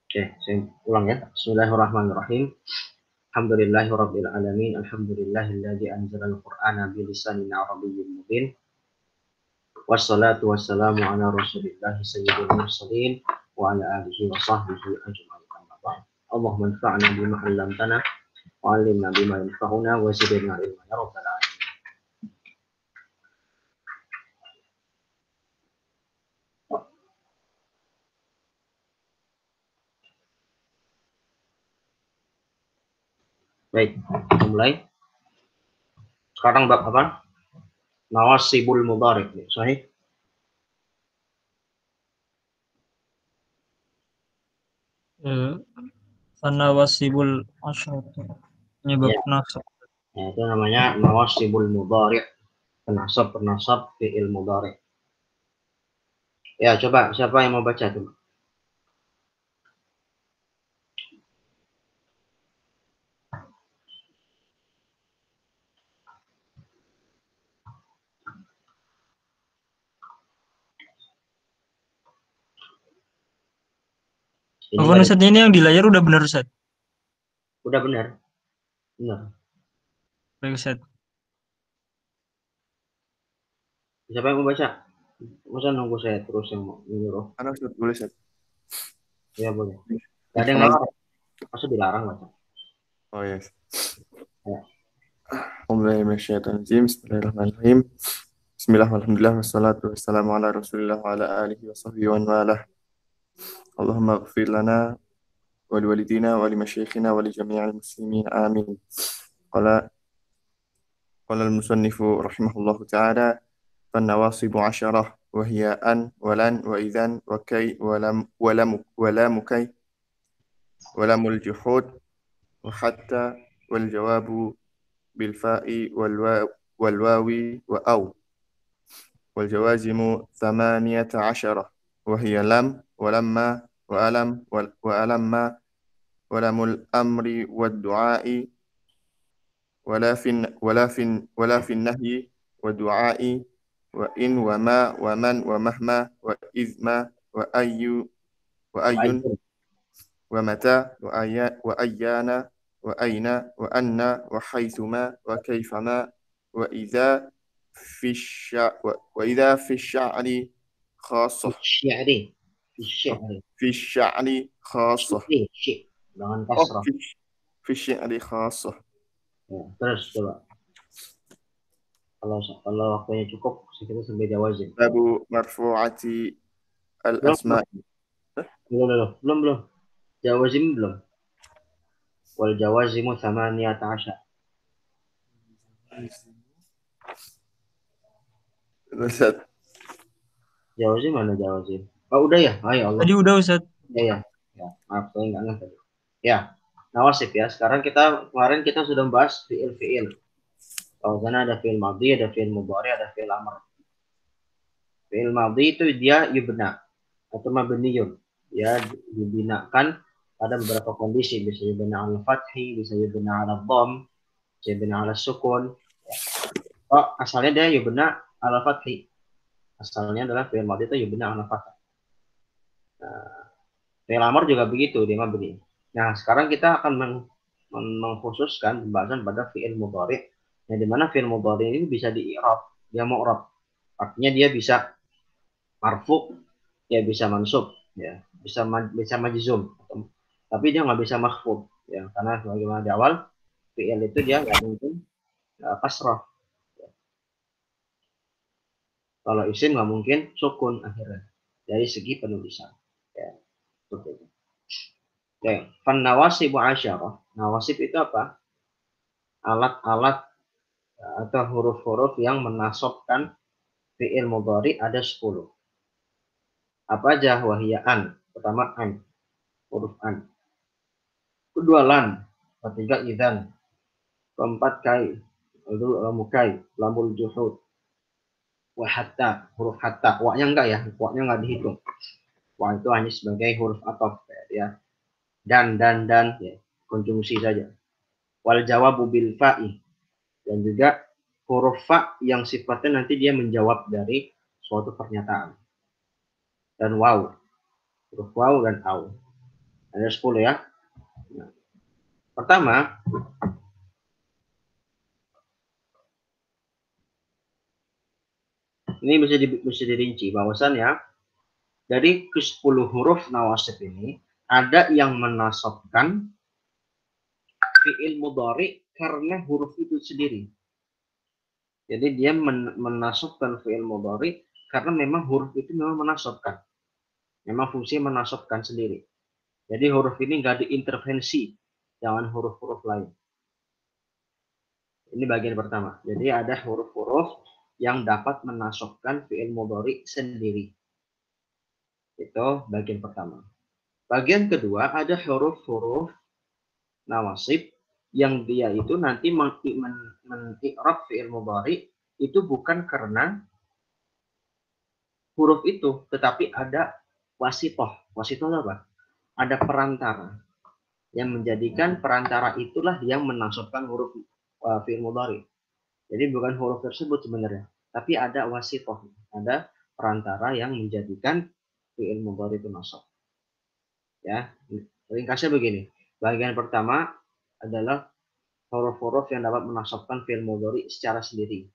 Oke, saya ulang ya. Bismillahirrahmanirrahim. Alhamdulillahirabbil alamin. Alhamdulillahilladzi anzalal Qur'ana bilisanin arabiyyin mubin. Wassalatu wassalamu ala Rasulillah sayyidil mursalin wa ala alihi wa sahbihi ajma'in. Allahumma anfa'na bima 'allamtana wa 'allimna bima yanfa'una wa zidna ilma ya rabbal alamin. Baik, kita mulai. Sekarang bab apa? Nawasibul mudhari'. Sahih? Nawasibul asyaratu. Ini bab Ya. nasab. Ya, itu namanya nawasibul mudhari'. Penasab fi'il mudhari'. Ya, coba siapa yang mau baca tuh? Apa Ustaz, ini yang di layar udah benar Ustaz? Udah benar. Benar. Baik Ustaz. Siapa yang mau baca? Masa nunggu saya terus yang mau menyuruh? Halo Ustaz, boleh Ustaz? Ya boleh. Gak ada yang larang. Masa dilarang baca? Oh yes. Ya. Bismillahirrahmanirrahim. Bismillah, alhamdulillah, wassalatu wassalamu ala rasulillah wa ala alihi wa sahbihi wa walah. Allahumma ighfir lana wa liwalidina wa limasyayikhina wa li jami'il muslimin amin. Qala al-musannifu rahimahullahu ta'ala fannawasibu 'asharah wa hiya an wa lan wa idhan wa kay wa lam kay wa lamul juhud wa hatta wal jawabu bil fa'i wal wawi wa aw wal jawazimu 18 wa hiya lam wa lamma wa alam wa alamma wa lamul amri wad du'a'i ولا في النهي والدعاء وإن وما ومن ومهما وإذ ما وأي ومتى وأيان وأين وأن وحيثما وكيفما وإذا في الشعر خاصة في الشعر خاصة في الشعر خاصة. Ya, terus coba. Kalau waktunya cukup, kita sampai jawazim. Babu marfu'ati al-asma'. Belum. Jawazim belum. Wal jawazimu 18. Ustaz. Jawazim mana jawazim? Oh, udah ya? Oh, ya Allah. Tadi udah Ustaz. Ya. Maaf, saya nggak ngerti. Ya. Nawasib ya. Sekarang kemarin kita sudah membahas fi'il. Kalau sana ada fi'il madhi, ada fi'il mudhari, ada fi'il amr. Fi'il madhi itu dia yubna atau mabniyun. Ya, dibinakan pada beberapa kondisi. Bisa yubna ala fathi, bisa yubna ala dhamm, bisa yubna ala sukun. Oh, asalnya dia yubna ala fathi. Asalnya adalah fi'il madhi itu yubna ala fathi. Nah, fi'il amr juga begitu, dia mabni. Nah, sekarang kita akan mengkhususkan pembahasan pada fi'il mudhari, yang dimana fi'il mudhari ini bisa di-i'rab, dia mu'rab. Artinya dia bisa marfu, dia bisa mansub, ya, bisa majzum, tapi dia nggak bisa makhfud, ya, karena sebagaimana di awal fi'il itu dia nggak mungkin kasrah. Ya. Kalau isim nggak mungkin sukun akhirnya dari segi penulisan. Ya, seperti itu. Oke, nawasibu asyarah. Nawasib itu apa? Alat-alat atau huruf-huruf yang menasobkan fi'il mudhari ada 10. Apa aja? Wahia an. Pertama an. Huruf an. Kedua lan. Ketiga idzan. Keempat kai. Mukai. Lamul juhud. Wa hatta. Huruf hatta. Wa-nya enggak ya. Wa-nya enggak dihitung. Wa itu hanya sebagai huruf ataf ya. Dan ya. Konjungsi saja. Wal jawabu bil fa'i. Dan juga huruf fa yang sifatnya nanti dia menjawab dari suatu pernyataan. Dan waw. Huruf waw dan aw. Ada 10 ya. Nah, pertama, ini bisa dirinci bahwasannya dari ke-10 huruf nawasib ini ada yang menasabkan fi'il mudhari karena huruf itu sendiri. Jadi dia menasabkan fi'il mudhari karena memang huruf itu memang menasabkan. Memang fungsi menasabkan sendiri. Jadi huruf ini nggak diintervensi dengan huruf-huruf lain. Ini bagian pertama. Jadi ada huruf-huruf yang dapat menasabkan fi'il mudhari sendiri. Itu bagian pertama. Bagian kedua ada huruf-huruf nawasib yang dia itu nanti mengi'rab fi'il mudhari itu bukan karena huruf itu, tetapi ada wasitoh. Wasitoh apa? Ada perantara yang menjadikan perantara itulah yang menasabkan huruf fi'il mudhari. Jadi bukan huruf tersebut sebenarnya, tapi ada wasitoh, ada perantara yang menjadikan fi'il mudhari itu nasab. Ya, ringkasnya begini. Bagian pertama adalah huruf-huruf yang dapat menasabkan fi'il mudhari secara sendiri.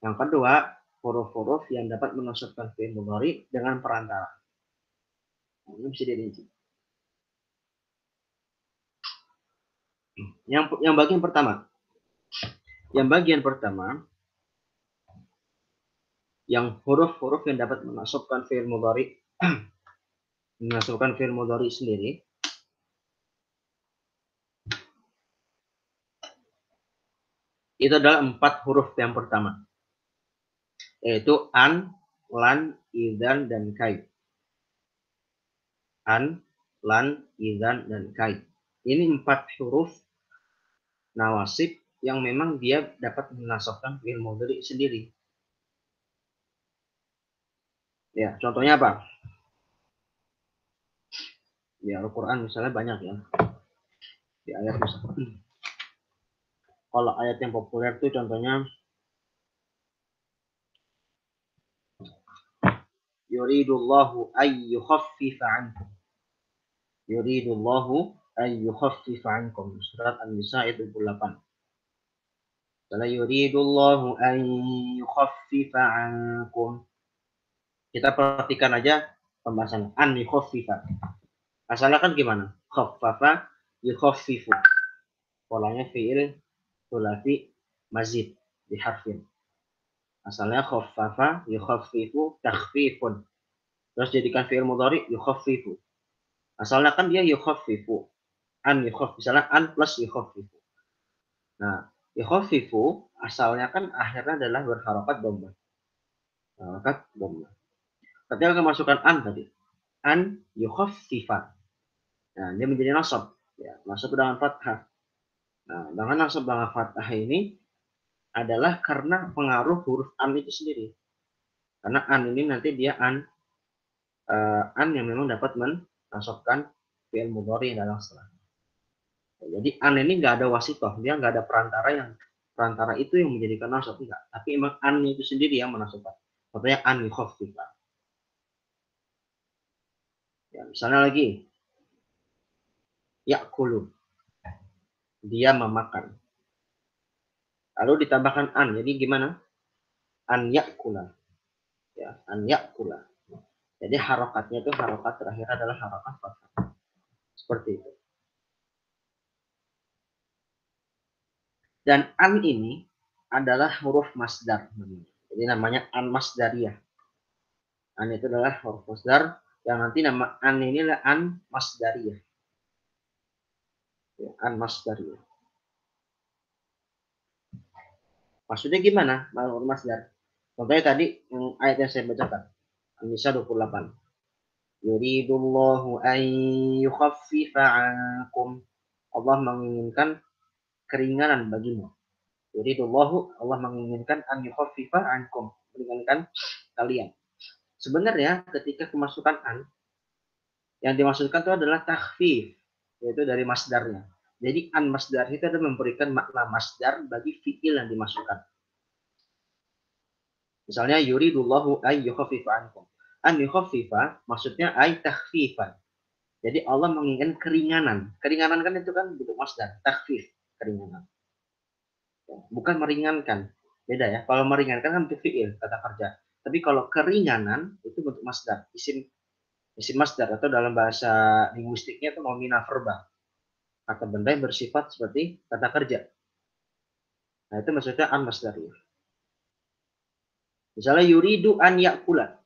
Yang kedua, huruf-huruf yang dapat menasabkan fi'il mudhari dengan perantara. Ini bisa dirinci. Yang bagian pertama. Yang bagian pertama, yang huruf-huruf yang dapat menasabkan fi'il mudhari menasabkan fi'il mudhari sendiri. Itu adalah 4 huruf yang pertama. Yaitu an, lan, idzan, dan kai. An, lan, idzan, dan kai. Ini 4 huruf nawasib yang memang dia dapat menasabkan fi'il mudhari sendiri. Ya, contohnya apa? Ya, Al-Quran misalnya banyak ya. Di ayat misalnya. Kalau ayat yang populer itu contohnya yuridullahu ayyukhaffifa ankum. Yuridullahu ayyukhaffifa ankum. Surat An-Nisa ayat 28. Kalau yuridullahu ayyukhaffifa ankum. Kita perhatikan aja pembahasan an yukhaffifa. Asalnya kan gimana? Khaffafa yukhaffifu. Polanya fi'il thulathi mazid di harfin. Asalnya khaffafa yukhaffifu takhfifun. Terus jadikan fi'il mudhari yukhaffifu. Asalnya kan dia yukhaffifu. An yukhaff, misalnya an plus yukhaffifu. Nah, yukhaffifu asalnya kan akhirnya adalah berharokat dhamma. Harokat dhamma. Ketika masukkan an tadi, an yukhaffifa. Nah, dia menjadi nasab. Ya, nasab dengan fathah. Nah, dengan nasab dengan fathah ini adalah karena pengaruh huruf an itu sendiri. Karena an ini nanti dia an yang memang dapat menasabkan fi'il mudhari dalam setelah. Jadi an ini nggak ada wasitoh, dia nggak ada perantara itu yang menjadikan nasab, enggak. Tapi emang an itu sendiri yang menasabkan. Contohnya an yukhaffifa. Ya, misalnya lagi ya'kulu. Dia memakan. Lalu ditambahkan an. Jadi gimana? An ya'kula. Ya, an ya'kula. Jadi harokatnya itu harokat terakhir adalah harokat fathah. Seperti itu. Dan an ini adalah huruf masdar. Jadi namanya an masdariyah. An itu adalah huruf masdar yang nanti nama an ini adalah an masdariyah. Ya, an masdariyah. Maksudnya gimana? Huruf masdar. Contohnya tadi ayat yang saya bacakan. An-Nisa 28. Yuridullahu an yukhaffifa ankum. Allah menginginkan keringanan bagimu. Yuridullahu, Allah menginginkan an yukhaffifa ankum, meringankan kalian. Sebenarnya ketika kemasukan an, yang dimaksudkan itu adalah takhfif, yaitu dari masdarnya. Jadi an masdar itu adalah memberikan makna masdar bagi fi'il yang dimasukkan. Misalnya yuridullahu ay yukhaffifa ankum. An yukhaffifa maksudnya ay takhfifan. Jadi Allah menginginkan keringanan. Keringanan kan itu kan bentuk masdar, takhfif, keringanan. Bukan meringankan. Beda ya. Kalau meringankan kan bentuk fi'il, kata kerja. Tapi kalau keringanan itu bentuk masdar, isim masdar, atau dalam bahasa linguistiknya itu nomina verba. Kata benda yang bersifat seperti kata kerja. Nah, itu maksudnya an masdar. Misalnya yuridu an yakula.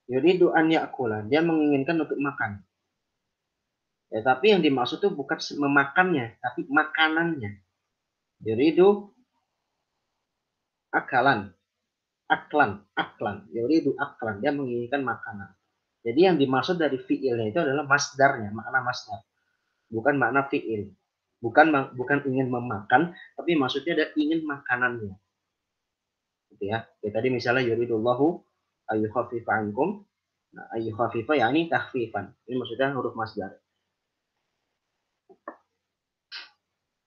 Yuridu an yakula. Dia menginginkan untuk makan. Ya, tapi yang dimaksud itu bukan memakannya, tapi makanannya. Yuridu akalan. Aklan. Yuridu aklan. Dia menginginkan makanan. Jadi yang dimaksud dari fiilnya itu adalah masdarnya, makna masdar. Bukan makna fiil. Bukan ingin memakan, tapi maksudnya ada ingin makanannya. Gitu ya. Kayak tadi misalnya yuridullahu ayyukhaffifa ankum. Nah, ayyukhaffifa yakni takhfifan. Ini maksudnya huruf masdar.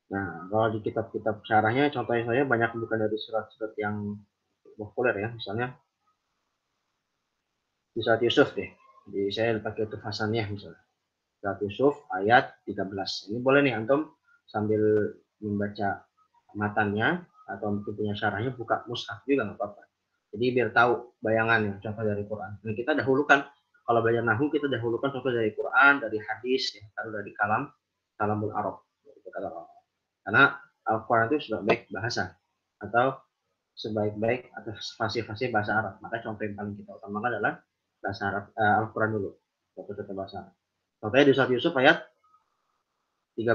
Nah, kalau di kitab-kitab syarahnya contohnya saya banyak bukan dari surat-surat yang populer ya, misalnya di surat Yusuf deh. Jadi saya pakai itu Hasaniyah misalnya. Surat Yusuf ayat 13. Ini boleh nih antum sambil membaca matanya atau mungkin punya syarahnya buka mushaf juga nggak apa-apa. Jadi biar tahu bayangannya contoh dari Quran. Nah, kita dahulukan kalau belajar nahwu kita dahulukan contoh dari Quran, dari hadis, ya, lalu dari kalamul Arab. Karena Al-Quran itu sebaik bahasa atau sebaik-baik atau fasih-fasih bahasa Arab. Maka contoh yang paling kita utamakan adalah bahasa Arab, Al-Quran dulu. Contoh bahasa Arab. Contohnya di surat Yusuf ayat 13.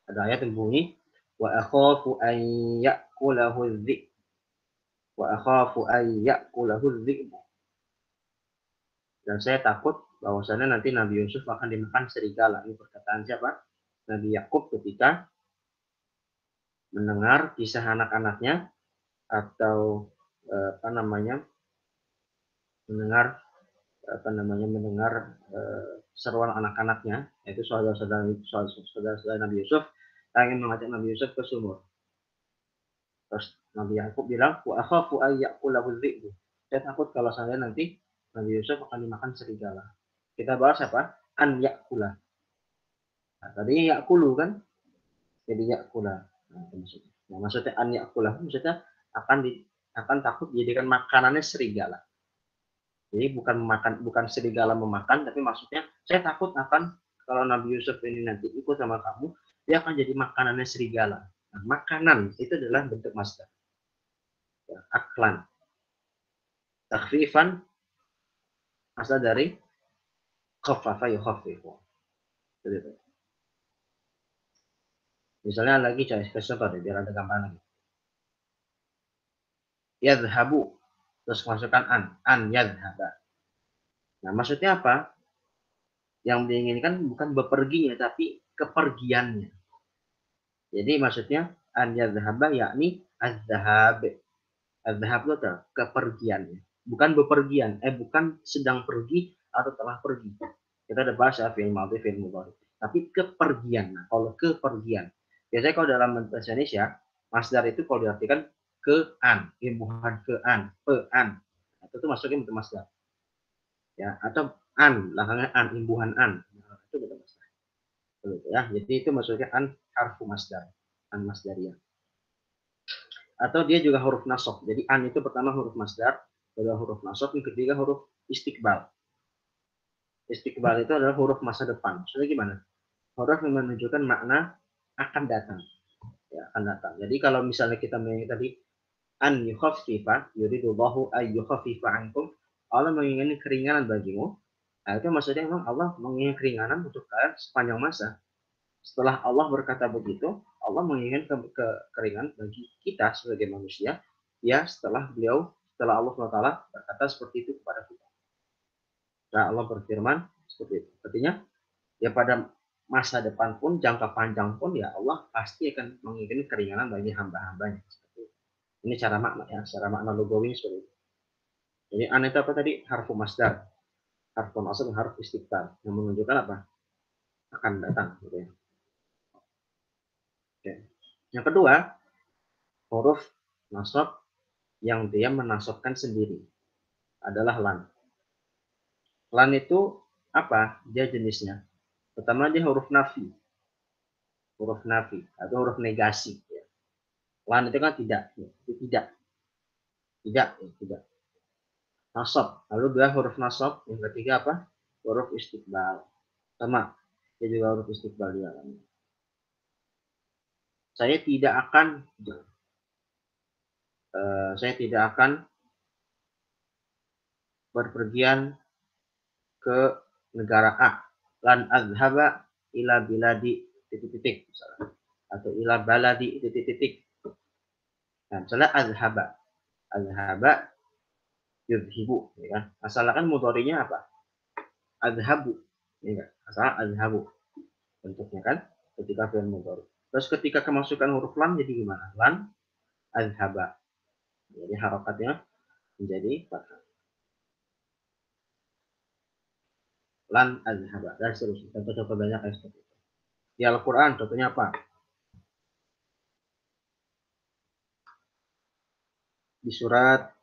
Ada ayat yang bunyi wa akhafu an ya'kulahu adh-dhi'b. Wa akhafu an ya'kulahu adh-dhi'b. Dan saya takut bahwasannya nanti Nabi Yusuf akan dimakan serigala. Ini perkataan siapa? Nabi Yakub ketika mendengar kisah anak-anaknya atau mendengar seruan anak-anaknya, yaitu saudara-saudara Nabi Yusuf yang ingin mengajak Nabi Yusuf ke sumur. Terus Nabi Yakub bilang, wa akhafu ay ya'kulahu dhi'bu. Saya takut kalau saya nanti Nabi Yusuf akan dimakan serigala. Kita bahas apa? An ya'kula. Nah, tadi ya'kulu kan? Jadi ya'kula. Nah, maksudnya an ya'kula maksudnya akan takut dijadikan makanannya serigala. Jadi bukan serigala memakan, tapi maksudnya saya takut akan kalau Nabi Yusuf ini nanti ikut sama kamu, dia akan jadi makanannya serigala. Nah, makanan itu adalah bentuk masdar. Ya, aklan. Takhfifan asal dari khaffafa yukhaffifu. Misalnya lagi saya contoh deh, biar ada gambaran lagi. Yadhabu. Terus masukkan an yadhaba. Nah, maksudnya apa? Yang diinginkan bukan beperginya, tapi kepergiannya. Jadi maksudnya an yadhaba yakni az-zahab. Az-zahab itu adalah kepergiannya. Bukan bepergian, bukan sedang pergi atau telah pergi. Kita ada bahasa fi'il madhi, fi'il mudhari. Tapi kepergian. Nah, kalau kepergian. Biasanya kalau dalam bahasa Indonesia, masdar itu kalau diartikan ke-an, imbuhan ke-an, pe-an. Itu masuknya bentuk masdar. Ya, atau an, belakangnya an, imbuhan an. Nah, itu bentuk masdar. Ya, jadi itu masuknya an harfu masdar, an masdariyah. Atau dia juga huruf nasab. Jadi an itu pertama huruf masdar, kedua huruf nasab, yang ketiga huruf istiqbal. Istiqbal itu adalah huruf masa depan. Maksudnya gimana? Huruf yang menunjukkan makna akan datang. Ya, akan datang. Jadi kalau misalnya kita mengingat tadi an yukhaffifa, yuridullahu ay yukhaffifa ankum, Allah menginginkan keringanan bagimu. Nah, itu maksudnya memang Allah menginginkan keringanan untuk kalian sepanjang masa. Setelah Allah berkata begitu, Allah menginginkan keringanan bagi kita sebagai manusia, ya setelah Allah SWT berkata seperti itu kepada kita. Nah, Allah berfirman seperti itu. Artinya, ya pada masa depan pun, jangka panjang pun, ya Allah pasti akan menginginkan keringanan bagi hamba-hambanya. Ini cara makna ya, secara makna logawi seperti itu. Jadi an itu apa tadi? Harfu masdar, harfu nasab, harfu istiqbal yang menunjukkan apa? Akan datang. Gitu ya. Oke. Yang kedua, huruf nasab yang dia menasabkan sendiri. adalah lan. Lan itu apa? Dia jenisnya. Pertama dia huruf nafi atau huruf negasi. Ya. Lan itu kan tidak, ya. Itu tidak. Nasab. Lalu dua huruf nasab. Yang ketiga apa? Huruf istiqbal. Sama. Dia juga huruf istiqbal di dalamnya. Saya tidak akan berpergian ke negara A. Lan azhaba ila biladi titik-titik misalnya. Atau ila baladi titik-titik. Nah, misalnya azhaba yudhibu, ya kan? Asalkan mudhari'nya apa? Azhabu, ya kan? Asal azhabu bentuknya kan ketika fi'il mudhari. Terus ketika kemasukan huruf lam jadi gimana? Lan azhaba. Jadi harokatnya menjadi fathah. Lan azhaba dan seterusnya. Contoh-contoh banyak yang seperti itu. Di Al-Quran contohnya apa? Di surat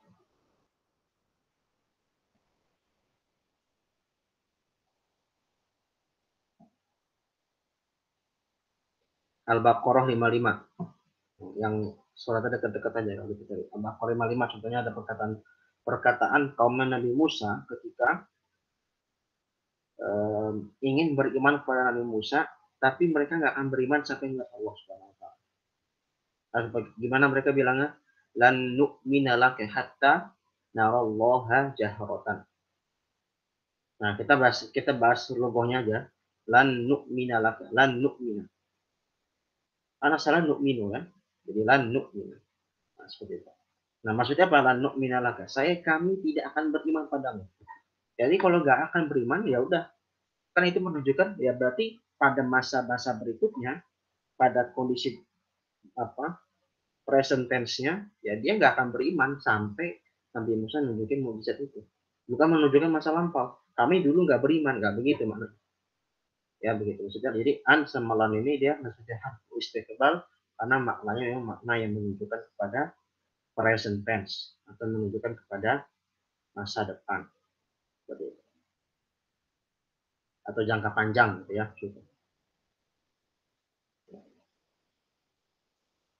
Al-Baqarah 55. Yang suratnya dekat-dekat aja kalau kita cari. Al-Baqarah 55 contohnya ada perkataan kaum Nabi Musa ketika ingin beriman kepada Nabi Musa, tapi mereka nggak akan beriman sampai melihat Allah Subhanahu wa taala. Gimana mereka bilangnya? Lan nu'mina laka hatta narallaha jahratan. Nah, kita bahas logonya aja. Lan nu'mina laka, lan nu'mina. Karena salah nu'minu kan? Jadi lan nu'mina. Nah, seperti itu. Nah, maksudnya apa? Lan nu'mina laka. Kami tidak akan beriman padamu. Jadi kalau nggak akan beriman, ya udah. Kan itu menunjukkan ya berarti pada masa-masa berikutnya, pada kondisi apa present tense-nya, ya dia nggak akan beriman sampai Nabi Musa nunjukin mukjizat itu. Bukan menunjukkan masa lampau. Kami dulu nggak beriman, nggak begitu makna. Ya begitu maksudnya. Jadi an sama lan ini dia maksudnya istiqbal karena maknanya yang makna yang menunjukkan kepada present tense atau menunjukkan kepada masa depan. Seperti itu. Atau jangka panjang gitu ya. Gitu.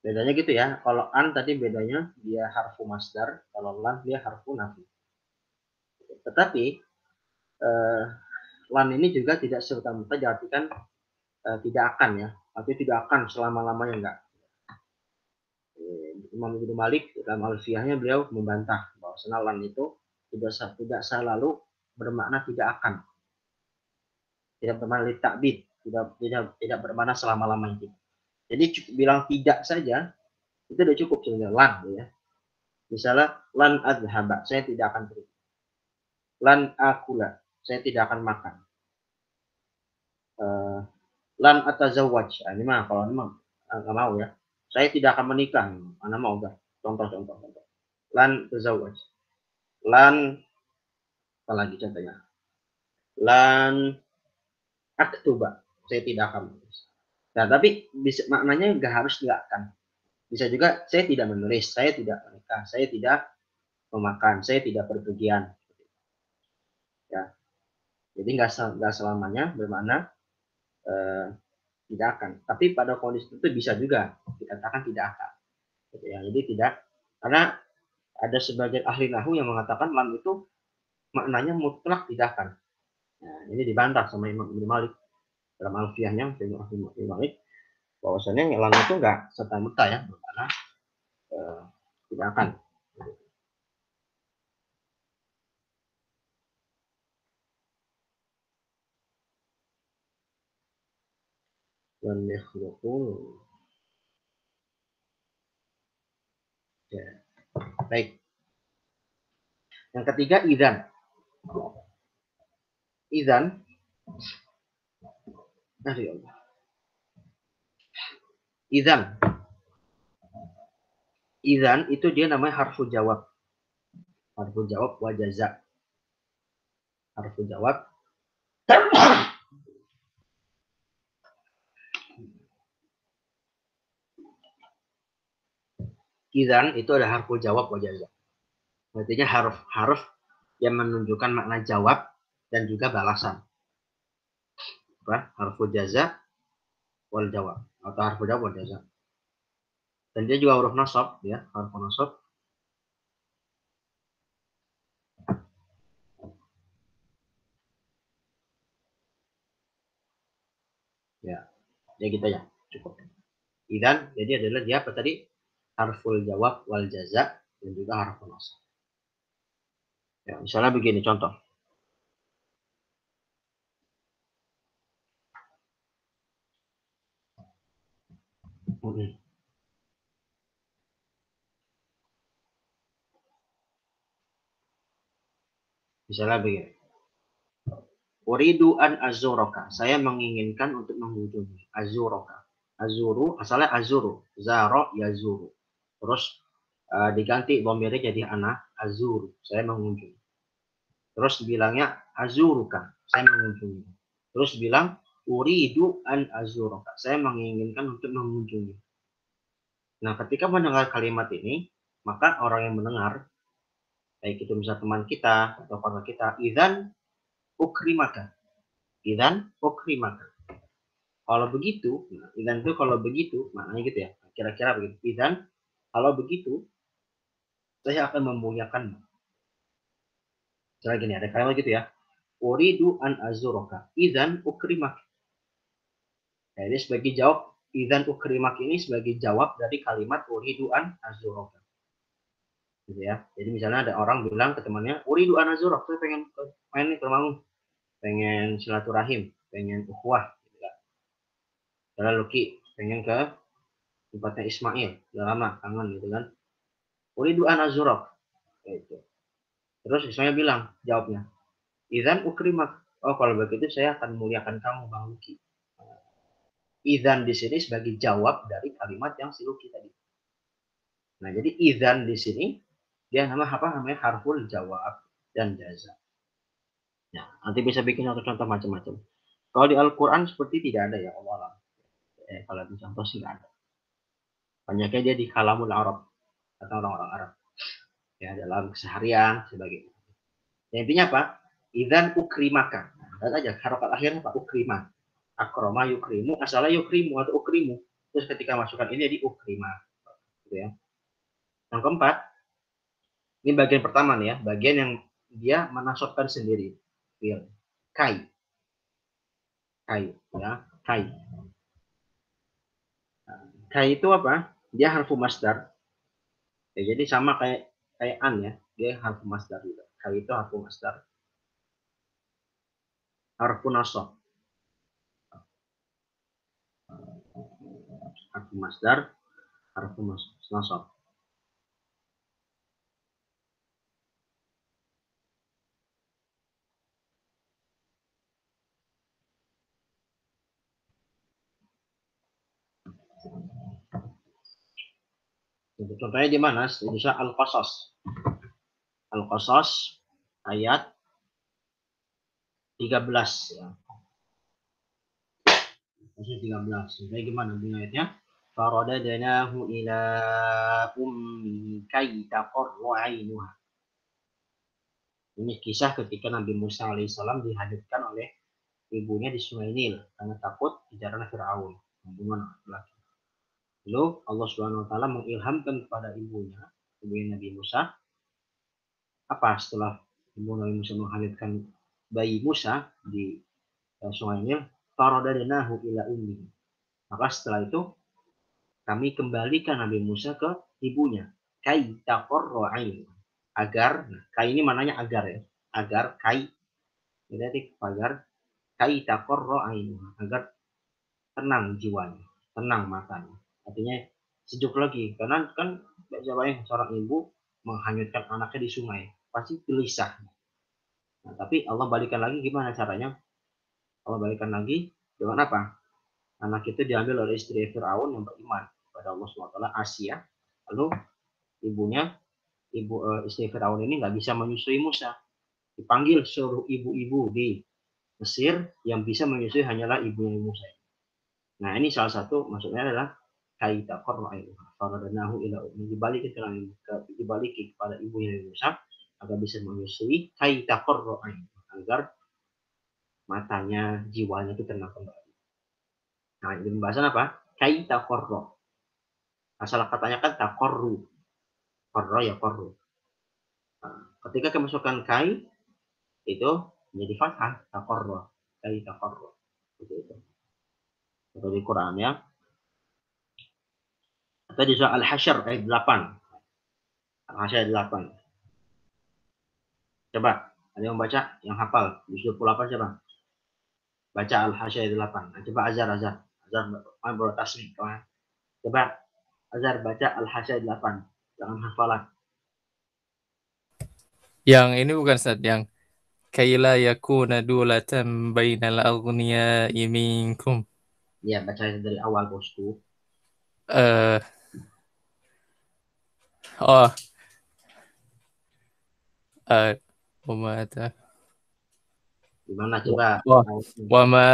Bedanya gitu ya. Kalau an tadi bedanya dia harfu masdar, kalau lan dia harfu nafi. Tetapi lan ini juga tidak serta-merta diartikan tidak akan ya, atau tidak akan selama-lamanya enggak. Imam Ibnu Malik dalam Alfiyahnya beliau membantah bahwa lan itu tidak selalu bermakna tidak akan. Tidak bermakna litakbid, tidak bermakna selama-lamanya. Jadi bilang tidak saja itu sudah cukup sebenarnya lan ya. Misalnya lan azhaba, saya tidak akan pergi. Lan akula, saya tidak akan makan. Lan atazawwaj, ini mah kalau memang nggak mau ya. Saya tidak akan menikah, mana mau enggak. Contoh. Lan tazawwaj. Lan apa lagi contohnya? Lan aktuba, saya tidak akan menulis. Nah, tapi bisa maknanya nggak akan. Bisa juga saya tidak menulis, saya tidak menikah, saya tidak memakan, saya tidak berpergian. Ya, jadi nggak selamanya bermakna tidak akan. Tapi pada kondisi itu bisa juga dikatakan tidak akan. Gitu ya. Jadi tidak, karena ada sebagian ahli nahu yang mengatakan lam itu maknanya mutlak tidak akan. Nah, ini dibantah sama Imam Ibnu Malik dalam alfiyahnya Imam Ibnu Malik bahwasanya lam itu enggak serta merta ya karena tidak akan. Dan yakhluqu. Ya. Baik. Yang ketiga idzan. Idzan. Ya Allah. Idzan. Idzan itu dia namanya harfu jawab. Harfu jawab wa jaza. Harfu jawab. Idzan itu ada harfu jawab wa jaza. Artinya harf yang menunjukkan makna jawab dan juga balasan. Harful jaza wal jawab atau harful jawab wal jaza. Dan dia juga huruf nasab ya, harful nasab. Ya gitu ya, cukup. Idan jadi adalah dia apa tadi? Harful jawab wal jaza dan juga harful nasab. Ya, misalnya begini contoh. Misalnya begini. Uridu an azuroka. Saya menginginkan untuk mengunjungi. Azuroka. Azuru, asalnya azuru. Zaro yazuru. Terus diganti domirnya jadi ana. Azuru. Saya mengunjungi. Terus bilangnya azuruka. Saya mengunjungi. Terus bilang uridu an azuroka. Saya menginginkan untuk mengunjungi. Nah, ketika mendengar kalimat ini, maka orang yang mendengar, baik itu misalnya teman kita atau keluarga kita, idzan ukrimaka. Idzan ukrimaka. Kalau begitu, nah, idzan itu kalau begitu, maknanya gitu ya. Kira-kira begitu. Idzan, kalau begitu, saya akan memuliakanmu. Misalnya gini, ada kalimat gitu ya. Uridu an azuroka. Idzan ukrimaka. Nah, ini sebagai jawab, idzan ukrimak ini sebagai jawab dari kalimat uridu an azuroka. Gitu ya. Jadi misalnya ada orang bilang ke temannya, uridu an azuroka, saya pengen main ke rumahmu. Pengen silaturahim, pengen ukhuwah. Gitu ya. Kalau Luki pengen ke tempatnya Ismail, udah lama kangen gitu kan. Uridu an azurok. Gitu. Terus Ismail bilang, jawabnya, idzan ukrimak. Oh, kalau begitu saya akan muliakan kamu, Bang Luki. Idzan di sini sebagai jawab dari kalimat yang si Luki tadi. Nah, jadi idzan di sini dia namanya harful jawab dan jaza. Nah, nanti bisa bikin contoh-contoh macam-macam. Kalau di Al-Quran seperti tidak ada ya Allah. Kalau di contoh sih nggak ada. Banyaknya dia di kalamul Arab atau orang-orang Arab. Ya, dalam keseharian sebagai. Ya, intinya apa? Idzan ukrimaka. Lihat aja harokat akhirnya apa? Ukrima. Akroma yukrimu, asalnya yukrimu atau ukrimu. Terus ketika masukkan ini jadi ukrima. Gitu ya. Yang keempat, ini bagian pertama nih ya, bagian yang dia menasabkan sendiri. Kai. Kai ya, kai. Kai itu apa? Dia harfu masdar. Ya, jadi sama kayak an ya, dia harfu masdar juga. Kai itu harfu masdar. Harfu nasab. Harfu masdar, harfu nasab. Contohnya di mana? Di surah Al-Qasas. Al-Qasas ayat 13 ya. Ayat 13. Jadi gimana bunyi ayatnya? Faradadnahu ila ummi kay taqarra 'ainuha. Ini kisah ketika Nabi Musa alaihissalam dihadapkan oleh ibunya di Sungai Nil karena takut kejaran Firaun, pembunuhan laki. Lalu Allah Subhanahu wa taala mengilhamkan kepada ibunya Nabi Musa, apa setelah ibu Nabi Musa menghadapkan bayi Musa di Sungai Nil, faradadnahu ila ummi. Maka setelah itu kami kembalikan Nabi Musa ke ibunya. Kai taqarra 'ain. Agar, nah, kai ini mananya agar ya. Agar kai, berarti agar kai taqarra 'ain. Agar tenang jiwanya, tenang matanya. Artinya sejuk lagi. Karena kan siapa yang seorang ibu menghanyutkan anaknya di sungai. Pasti gelisah. Nah, tapi Allah balikan lagi gimana caranya? Allah balikan lagi dengan apa? Anak itu diambil oleh istri Firaun yang beriman kepada Allah SWT, Asia. Lalu ibunya, istri Firaun ini nggak bisa menyusui Musa. Dipanggil seluruh ibu-ibu di Mesir, yang bisa menyusui hanyalah ibunya Musa. Nah, ini salah satu maksudnya adalah kaita qarra'il faradnahu ila ummi, dibalikin kepada ibunya Musa agar bisa menyusui, kai taqarra ain, agar matanya, jiwanya itu tenang kembali. Nah, ini pembahasan apa? Kai taqarra. Asal katanya kan taqarru. Qarra ya qarru. Nah, ketika kemasukan kai itu menjadi fathah, taqarra. Kai taqarra. Itu. Itu di Quran ya. Atau di surah Al-Hasyr ayat 8. Al-Hasyr ayat 8. Coba, ada yang baca, yang hafal. Di surah 28 coba. Baca Al-Hasyr ayat 8. Nah, coba Azhar. Azhar boleh tasmi. Coba Azhar baca Al-Hasyr ayat 8. Jangan hafalan. Yang ini bukan Ustaz, yang kaila yakuna dulatan bainal aghniya'i minkum. Ya, baca dari awal bosku. Eh oh Gimana coba? wa ma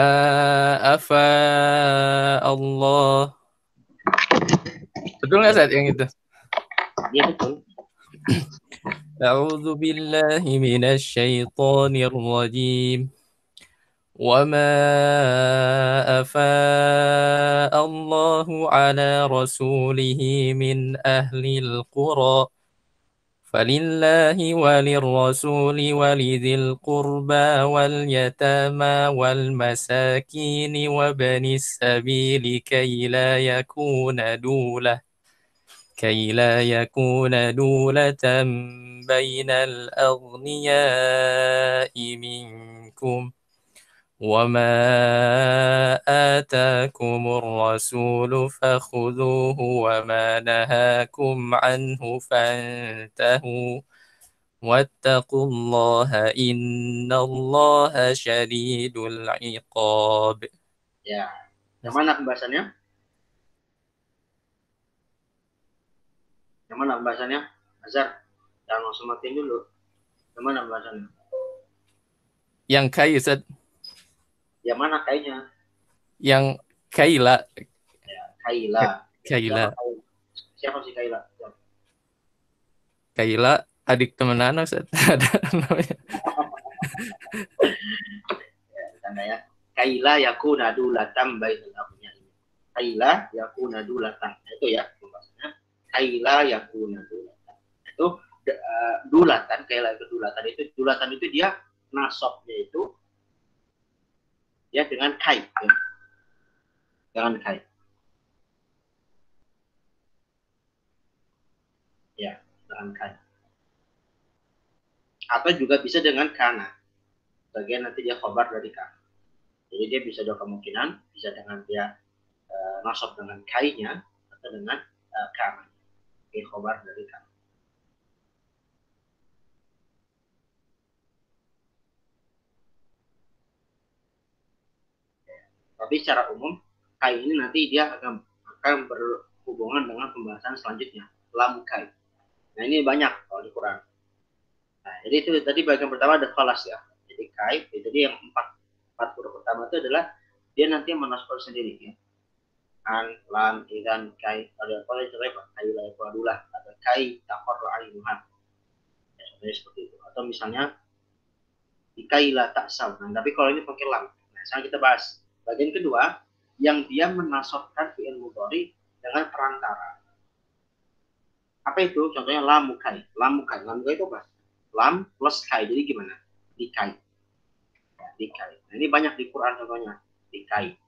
afa Allah. Betul nggak Ustaz yang itu? Iya betul. A'udzu billahi minasy syaithanir rajim. وما أفاء الله على رسوله من أهل القرى فلله وللرسول ولذي القربى واليتامى والمساكين وابن السبيل كي لا يكون دولة بين الأغنياء منكم وما آتاكم الرسول فخذوه وما نهاكم عنه فانتهوا واتقوا الله إن الله شديد العقاب. Ya, yang mana pembahasannya? Yang mana pembahasannya? Azhar, jangan langsung matiin dulu. Yang mana pembahasannya? Yang kai Ustaz. Yang mana kainya? Yang Kaila. Ya, Kaila. Kaila. Siapa sih Kaila? Kaila adik teman Nana Ustaz. Ada namanya. Ya, tanda ya. Kaila yakuna dulatan bainal aghniya'i. Kaila yakuna dulatan. Itu ya pembahasannya. Kaila yakuna dulatan. Itu dulatan, kaila itu dulatan itu dia nasabnya itu ya dengan kai. Ya. Dengan kai. Ya, dengan kai. Atau juga bisa dengan kana. Bagian nanti dia khobar dari kana. Jadi dia bisa dua kemungkinan, bisa dengan dia nasab dengan kainya atau dengan kana. Dia khobar dari kana. Tapi secara umum kai ini nanti dia akan berhubungan dengan pembahasan selanjutnya, lam kai. Nah ini banyak kalau di Quran. Nah jadi itu tadi bagian pertama ada falas ya. Jadi kai, jadi yang empat huruf pertama itu adalah dia nanti menasab sendiri ya. An, lam, idan, kai, ada apa itu kai la yaqudulah, ada kai taqarru alimuha. Ya seperti itu. Atau misalnya di kai la ta'saw. Nah tapi kalau ini pakai lam. Nah sekarang kita bahas bagian kedua yang dia menasabkan fi'il mudhari dengan perantara. Apa itu? Contohnya lamukai. Lamukai itu apa? Lam plus kai. Jadi gimana? Dikai. Ya, dikai. Nah, ini banyak di Quran contohnya. Dikai.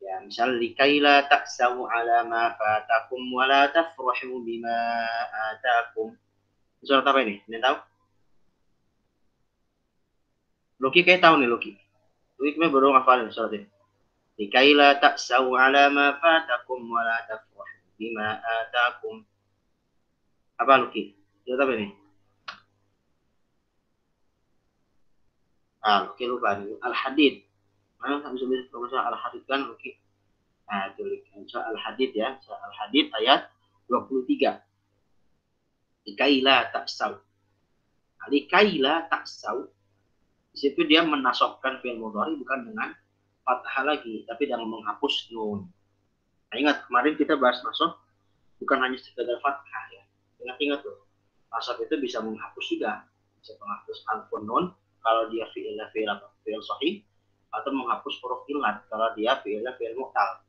Ya, misal dikai la ta'sawu ala ma fatakum wa la tafrahu bima atakum. Surat apa ini? Ini tahu? Luki kayak tahu nih Luki. Luki kemarin baru ngafalin surat ini. Likai la ta'saw ala ma fatakum wa la tafrahu bima atakum. Apa Luki? Lihat apa ini? Luki lupa nih. Al-Hadid. Mana bisa Al-Hadid kan Luki? Nah, itu Al-Hadid ya. Al-Hadid ayat 23. Likai la ta'saw. Likai la ta'saw. Di situ dia menasabkan fi'il mudhari bukan dengan fathah lagi, tapi dengan menghapus nun. Nah, ingat kemarin kita bahas nasab bukan hanya sekedar fathah ya. Ingat tuh, nasab itu bisa menghapus juga. bisa menghapus harfun nun kalau dia fi'il sahih, atau menghapus huruf illat kalau dia fi'il mu'tal.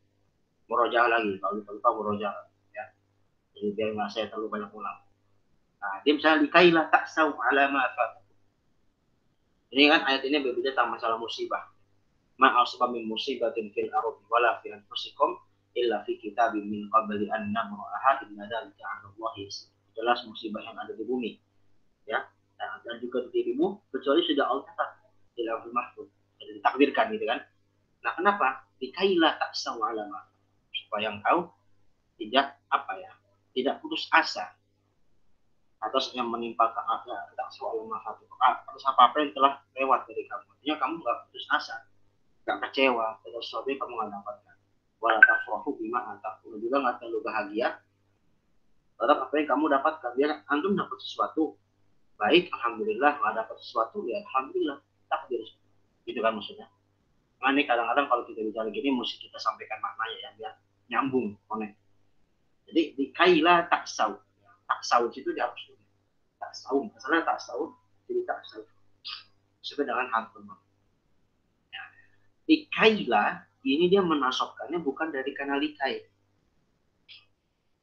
Murojaah lagi, kalau lupa murojaah ya. Jadi biar nggak saya terlalu banyak ulang. Nah, dia misalnya likailah taksau ala ma fat. Ini kan ayat ini berbeda tentang masalah musibah. Ma asaba min musibatin fil ardi wala fi anfusikum illa fi kitabim min qabli an nabraha inna dzalika 'ala Allahi yasir. Jelas musibah yang ada di bumi. Ya. Nah, dan juga di dirimu kecuali sudah Allah tetap di Lauhul Mahfuz. Sudah ditakdirkan gitu kan. Nah, kenapa? Likailah taksau ala ma, supaya engkau tidak tidak putus asa atas yang menimpa tak soal manfaat atas apa yang telah lewat dari kamu. Artinya kamu nggak putus asa, nggak kecewa atas sesuatu yang kamu nggak dapatkan. Wala tafrahu bima atakum, juga nggak terlalu bahagia terhadap apa yang kamu dapatkan. Biar antum dapat sesuatu baik, alhamdulillah. Nggak dapat sesuatu, ya alhamdulillah, takdir. Gitu kan maksudnya. Nah, ini kadang-kadang kalau kita bicara gini mesti kita sampaikan maknanya ya, biar nyambung, connect. Jadi dikaila taksau. Taksau itu dihapus. Taksau, masalah taksau, jadi taksau. Sesuai dengan harfun nun. Ya. Dikaila ini dia menasabkannya bukan dari kana likai.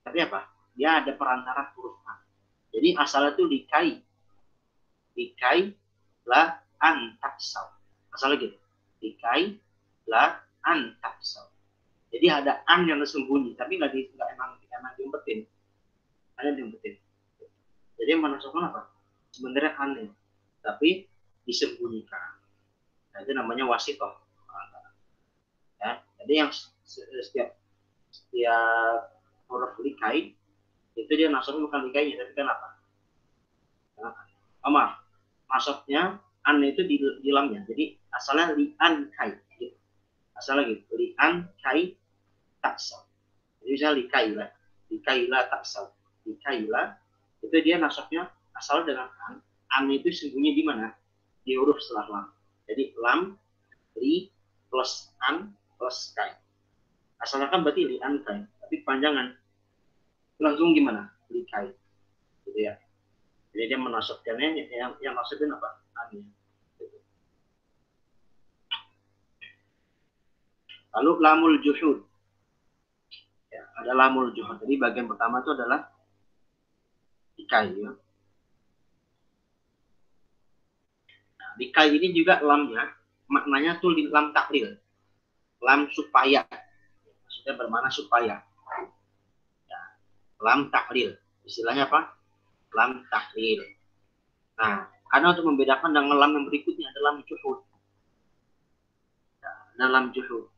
Tapi apa? Dia ada perantara huruf a. Jadi asalnya itu likai. Likai la an taksau. Asalnya gitu. Likai la an taksau. Jadi ada an yang tersembunyi, tapi nggak emang diumpetin. Ada diumpetin. Jadi yang menasabkan apa? Sebenarnya aneh, tapi disembunyikan. Nah, itu namanya wasitoh. Ya, jadi yang setiap huruf likai itu dia nasabnya bukan likainya, tapi kan apa? Nah, nasabnya an itu di lamnya. Jadi asalnya lian kai. Gitu. Asalnya gitu. Lian kai taksau. Jadi misalnya likailah taksau. Likailah itu dia nasabnya asal dengan an. An itu sembunyi di mana? Di huruf setelah lam. Jadi lam, li, plus an, plus kai. Asalnya kan berarti li an kai. Tapi panjangan langsung gimana? Li kai. Gitu ya. Jadi dia menasabkannya yang nasabin apa? An. Gitu. Lalu lamul juhud. Ya, ada lamul juhud. Jadi bagian pertama itu adalah likai ya. Nah, likai ini juga lamnya maknanya tuh lam taklil, lam supaya, maksudnya bermakna supaya. Ya, lam taklil, istilahnya apa? Lam taklil. Nah, karena untuk membedakan dengan lam yang berikutnya adalah lam juhud. Ya, ada lam juhud.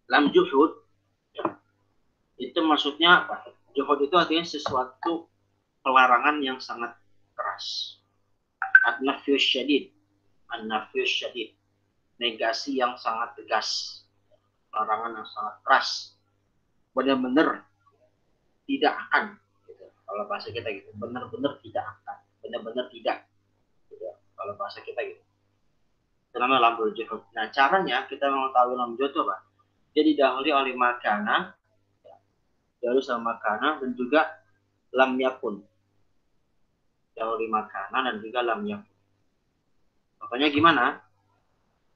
Lam juhud itu maksudnya apa? Juhud itu artinya sesuatu pelarangan yang sangat keras. An-nafyus syadid. An-nafyus syadid. Negasi yang sangat tegas. Pelarangan yang sangat keras. Benar-benar tidak akan. Gitu. Kalau bahasa kita gitu. Benar-benar tidak akan. Benar-benar tidak. Gitu. Kalau bahasa kita gitu. Itu namanya lamul juhud. Nah, caranya kita mengetahui lamul juhud itu apa? Jadi didahului oleh makana. Dahulu sama makana dan juga lam yakun. Dahulu makanan dan juga lam yakun. Makanya gimana?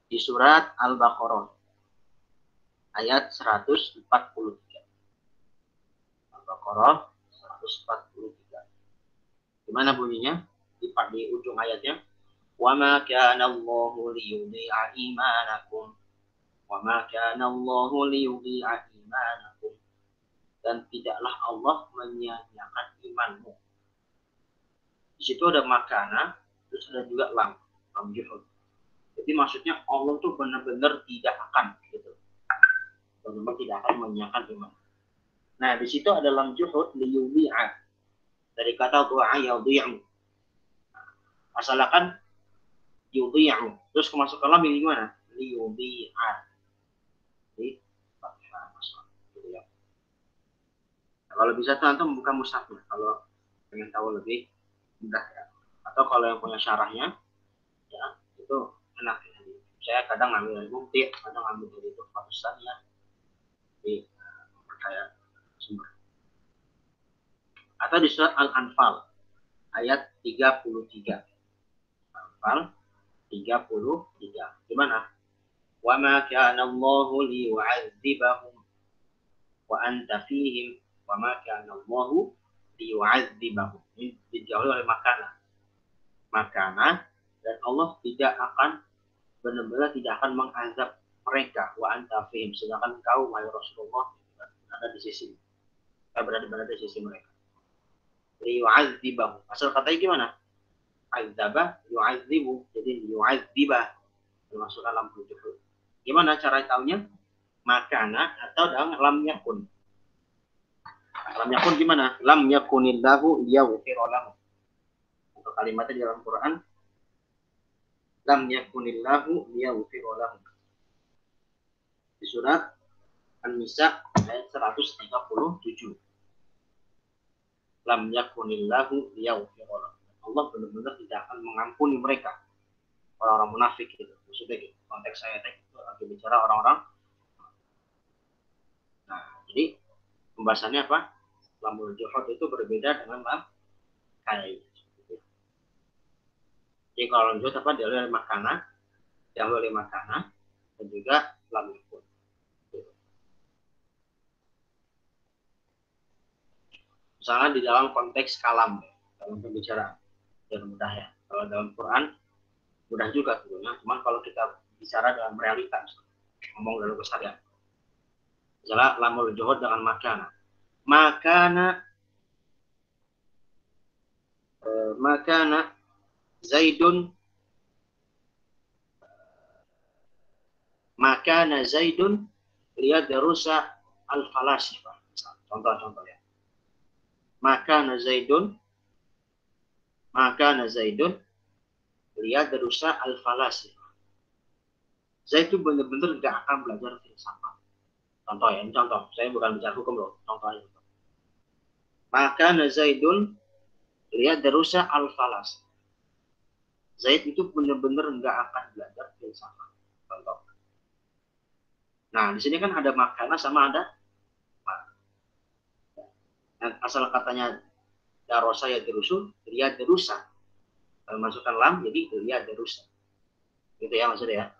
Di surat Al-Baqarah ayat 143. Al-Baqarah 143. Gimana bunyinya? Di ujung ayatnya. Wa ma kana Allahu liyudhi'a imanakum. Wa ma kana Allahu liyudhi'a imanakum. Dan tidaklah Allah menyia-nyiakan imanmu. Di situ ada makana, terus ada juga lam juhud. Jadi maksudnya Allah tuh benar-benar tidak akan gitu. Benar-benar tidak akan menyiakan iman. Nah, di situ ada lam juhud liyudhi'a. Dari kata du'a yudhi'u. Asalkan yudhi'u. Terus kemasukan lam ini gimana? Liyudhi'a. Jadi gitu ya. Nah, kalau bisa tuh antum buka mushafnya kalau pengen tahu lebih mudah ya. Atau kalau yang punya syarahnya ya itu enak ya. Saya kadang ngambil dari bukti, kadang ngambil dari itu ya. Jadi percaya sumber. Atau di surat Al-Anfal ayat 33. Al-Anfal 33. Gimana? Wa ma kana Allahu liyu'adzibahum wa anta fihim wa ma kana Allahu liyu'adzibahum. Ini dijauhi oleh makana dan Allah tidak akan benar-benar tidak akan mengazab mereka wa anta fihim, sedangkan engkau wahai Rasulullah berada di sisi mereka. Liyu'adzibahum. Asal katanya gimana? Azaba yu'adzibu, jadi yu'adzibah termasukkan lam hujur. Gimana cara tahunya? Makana atau dalam lam yakun. Lam yakun gimana? Lam yakunillahu liyaghfira lahum. Untuk kalimatnya di dalam Quran, lam yakunillahu liyaghfira lahum. Di surat An-Nisa ayat 137. Lam yakunillahu liyaghfira lahum. Allah benar-benar tidak akan mengampuni mereka, orang-orang munafik gitu. Maksudnya gitu. Konteks ayatnya itu lagi bicara orang-orang. Nah, jadi pembahasannya apa? Lamul juhud itu berbeda dengan lam kai. Jadi kalau lam juhud apa? Diawali oleh makana, dan juga lam yakun. Misalnya di dalam konteks kalam, dalam pembicaraan, yang mudah ya. Kalau dalam Quran mudah juga tentunya. Cuman kalau kita bicara dalam realitas, ngomong dalam keseharian, misalnya lamul juhud dengan makana Zaidun lihat darusa al-falasifah. Contoh ya. Makana Zaidun lihat darusa al-falasifah. Zaid itu benar-benar nggak akan belajar filsafat. Contoh ya, ini contoh. Saya bukan bicara hukum loh. Contohnya. Makana Zaidun lihat darusa al-falasifah. Zaid itu benar-benar nggak akan belajar filsafat. Contoh. Nah, di sini kan ada makana sama ada asal katanya darosa ya derusul, lihat derusa. Kalau masukkan lam, jadi lihat derusa. Gitu ya maksudnya ya.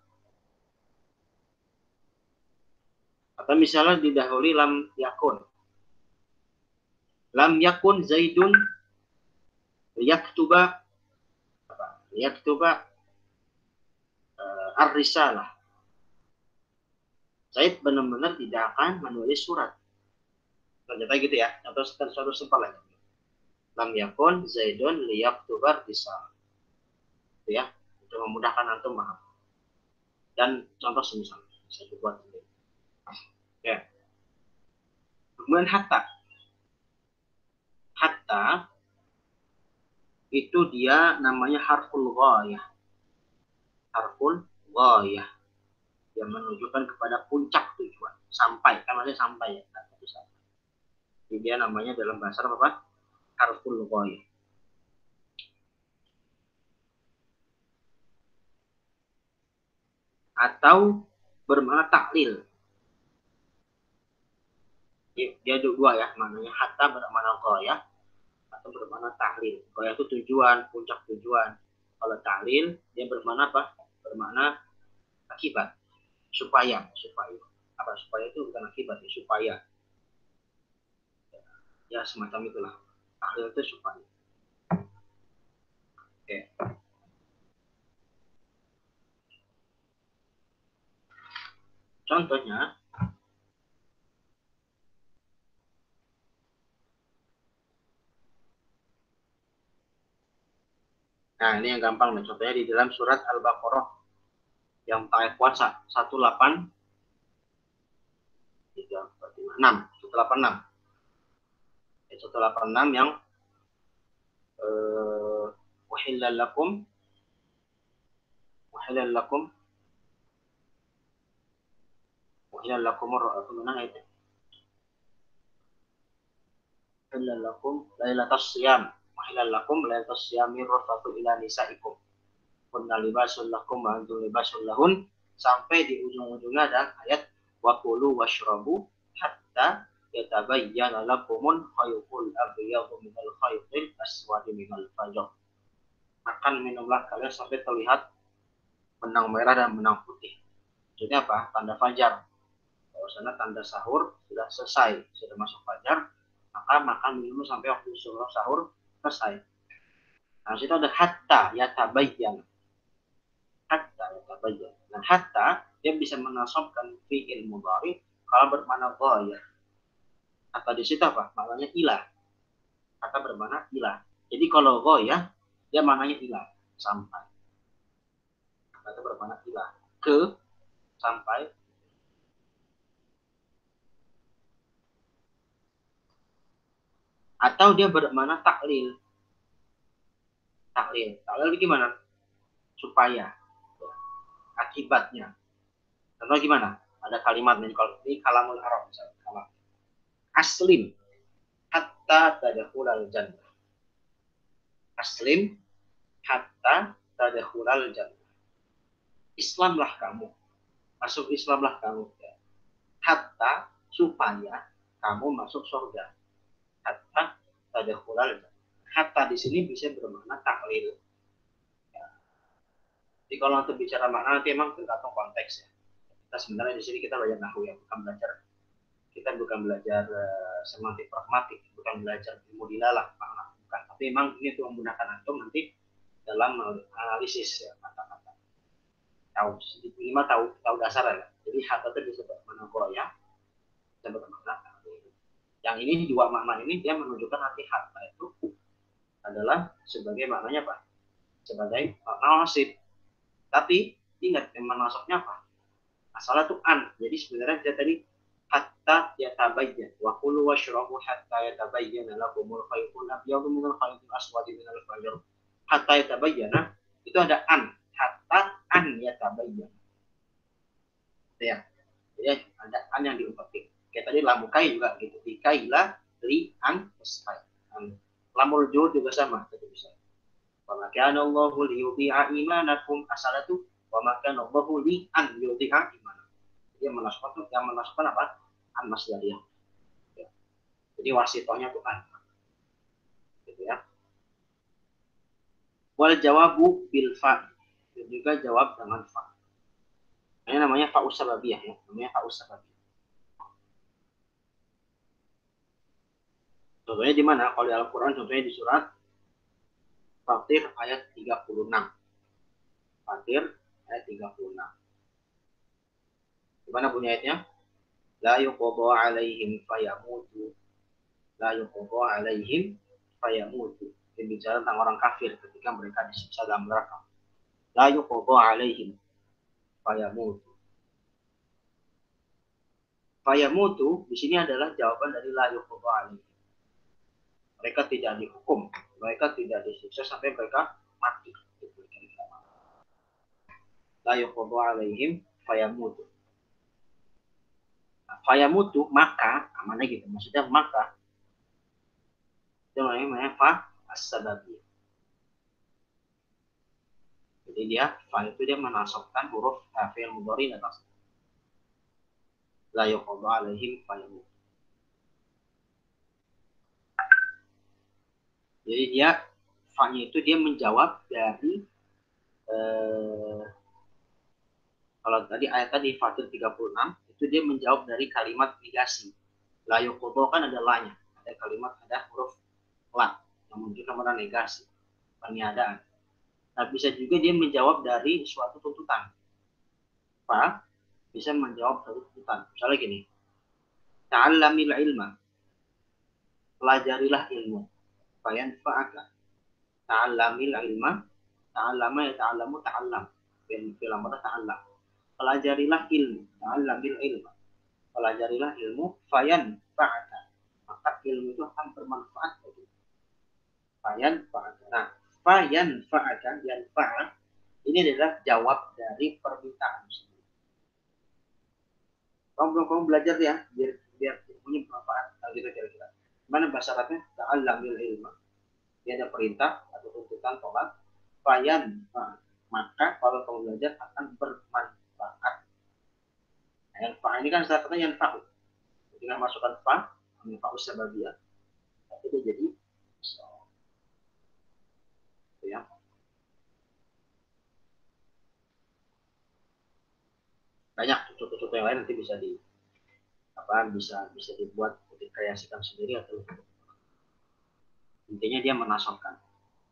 Atau misalnya didahului lam yakun. Lam yakun Zaidun yaktuba ar-risalah. Zaid benar-benar tidak akan menulis surat. Ternyata gitu ya. Atau suatu simpel lagi. Lam yakun Zaidun liyaktuba ar-risalah. Itu ya. Untuk memudahkan antum paham. Dan contoh semisal saya buat sendiri. Ya. Kemudian hatta itu dia namanya harful ghayah. Yang menunjukkan kepada puncak tujuan, sampai, kan maksudnya sampai ya. Jadi dia namanya dalam bahasa apa? Harful ghayah. Atau bermakna taklil. Dia dua ya, maknanya hatta bermakna ghayah atau bermakna taklil. Ghayah itu tujuan, puncak tujuan. Kalau taklil dia bermakna apa? Bermakna akibat. Supaya apa? Supaya itu bukan akibat, ya, supaya. Ya semacam itulah. Taklil itu supaya. Oke. Contohnya nah, ini yang gampang nih. Contohnya di dalam surat Al-Baqarah yang ayat puasa 186 yang wahillal lakum lailatas siyam wahillal lakum lailatas siyamir rafatu ila nisaikum kunna libasul lakum wa antum libasul lahun, sampai di ujung-ujungnya ada ayat wa kulu washrabu hatta yatabayyana lakumul khaytul abyadu minal khaytil aswadi minal fajr. Makan minumlah kalian sampai terlihat benang merah dan benang putih. Jadi apa? Tanda fajar. Bahwasanya tanda sahur sudah selesai, sudah masuk fajar, maka makan minum sampai waktu sahur selesai. Nah, situ ada hatta yatabayyana. Hatta yatabayyana. Nah, hatta dia bisa menasabkan fi'il mudhari kalau bermakna ghayah. Atau di situ apa? Maknanya ilah. Kata bermakna ilah. Jadi kalau ghayah dia maknanya ilah, sampai. Kata bermakna ilah, ke, sampai. Atau dia bermakna taklil. Taklil gimana? Supaya, akibatnya. Contoh gimana? Ada kalimatnya, kalau ini kalamul Arab misalnya. Kalam. Aslim hatta tadkhulal jannah. Aslim hatta tadkhulal jannah. Islamlah kamu. Masuk Islamlah kamu. Hatta, supaya kamu masuk surga. Hatta tadkhulal jannah. Hatta di sini bisa bermakna taklil. Ya. Jadi kalau untuk bicara makna nanti emang tergantung konteks ya. Kita sebenarnya di sini kita belajar nahwu ya, kita bukan belajar semantik pragmatik, bukan belajar ilmu dilalah makna, bukan. Tapi emang ini untuk menggunakan antum nanti dalam analisis ya kata-kata. Tahu minimal tahu dasar ya. Jadi hatta itu bisa bermakna ghayah, bisa bermakna taklil. Yang ini dua makna ini dia menunjukkan nanti hatta itu adalah sebagai maknanya apa? Sebagai makna nasib. Tapi ingat yang nasabnya apa? Asalnya itu an. Jadi sebenarnya dia tadi hatta yatabayyan wa kulu washrabu hatta yatabayyana lakumul khaytul abyadu minal khaytil aswadi minal fajr. Hatta yatabayyana itu ada an. Hatta an yatabayyana. Ya. Jadi ada an yang diupetik. Kayak tadi lamukai juga gitu. Dikaila li an ustai. Lamul jur juga sama gitu bisa. Wa ma kana Allahu liyudhi'a imanakum, asalnya itu wa ma kana Allahu li an yudhi'a imanakum. Dia menasabkan apa? An masdariyah. Ya. Jadi wasitohnya itu an. Gitu ya. Wal jawabu bil fa. Dan juga jawab dengan fa. Ini namanya fa'us sababiyah ya. Namanya fa'us sababiyah. Contohnya di mana? Kalau di Al-Quran contohnya di surat Fatir ayat 36. Fatir ayat 36. Gimana bunyi ayatnya? La yuqadha alaihim fayamutu. La yuqadha alaihim fayamutu. Ini bicara tentang orang kafir ketika mereka disiksa dalam neraka. La yuqadha alaihim fayamutu. Fayamutu di sini adalah jawaban dari la yuqadha alaihim. Mereka tidak dihukum, mereka tidak disiksa sampai mereka mati. La yuqadha alaihim fayamutu. Fayamutu maka, mana gitu, maksudnya maka itu namanya fa as-sababiyah. Jadi dia fa itu dia menasabkan huruf fi'il mudhari dan atas. La yuqadha alaihim fayamutu. Jadi dia fa-nya itu dia menjawab dari kalau tadi ayat tadi Fatir 36 itu dia menjawab dari kalimat negasi. La yuqadha kan ada la-nya, ada kalimat ada huruf la yang menunjukkan pada negasi, peniadaan. Nah, bisa juga dia menjawab dari suatu tuntutan. Fa bisa menjawab suatu tuntutan. Misalnya gini. Ta'allamil ilma. Pelajarilah ilmu. Fayanfa'aka. Ta'allamil ilma. Ta'allama ya ta'allamu ta'allam. Fi'il amr ta'allam. Pelajarilah ilmu. Ta'allamil ilma. Pelajarilah ilmu. Fayanfa'aka. Maka ilmu itu akan bermanfaat bagi. Fayanfa'aka. Nah, fayanfa'aka, yanfa'a, ini adalah jawab dari permintaan. Kamu belajar ya, biar punya manfaat. Gitu kira-kira. Mana bahasa Arabnya? Ta'allamil ilma. Dia ada perintah atau tuntutan tolak. Fayanfa'aka. Maka kalau kamu belajar akan bermanfaat. Yanfa' ini kan salah satunya yanfa'u. dengan masukkan fa, sababiyah, itu jadi ya. Banyak contoh-contoh yang lain nanti bisa bisa dibuat, dikreasikan sendiri, atau intinya dia menasabkan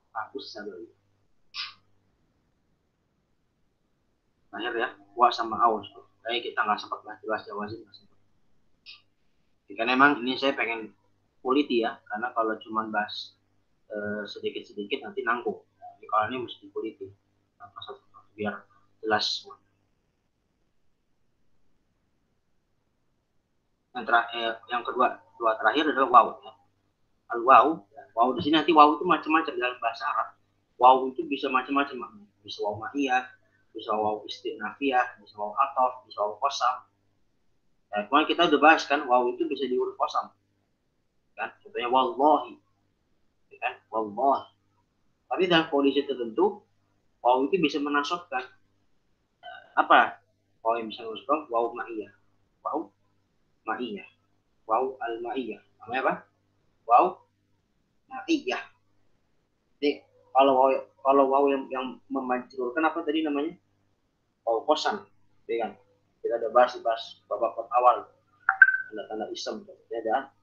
hapus sababiyah. Terakhir ya, wa sama aus. Kita nggak sempat bahas jawazim. Karena memang ini saya pengen kuliti ya, karena kalau cuma bahas sedikit-sedikit nanti nanggung. Jadi kalau ini mesti kuliti, biar jelas semua. Yang kedua terakhir adalah waw. Ya. Al-waw, waw di sini nanti waw itu macam-macam dalam bahasa Arab. Waw itu bisa macam-macam, bisa waw ma'iyah, bisa waw istinafiyah, bisa waw atof, bisa waw qasam. Ya, kemarin kita udah bahas kan, waw itu bisa diurut qasam. Kan, contohnya wallahi. Ya kan, wallahi. Tapi dalam kondisi tertentu, waw itu bisa menasabkan apa? Waw yang bisa menasabkan waw ma'iyah. Waw ma'iyah. Waw al-ma'iyah. Namanya apa? Waw ma'iyah. Jadi kalau waw yang memajrurkan apa tadi namanya? Waw qasam. Ya kan? Kita ada bahas babak awal. Tanda-tanda ism. Jadi ada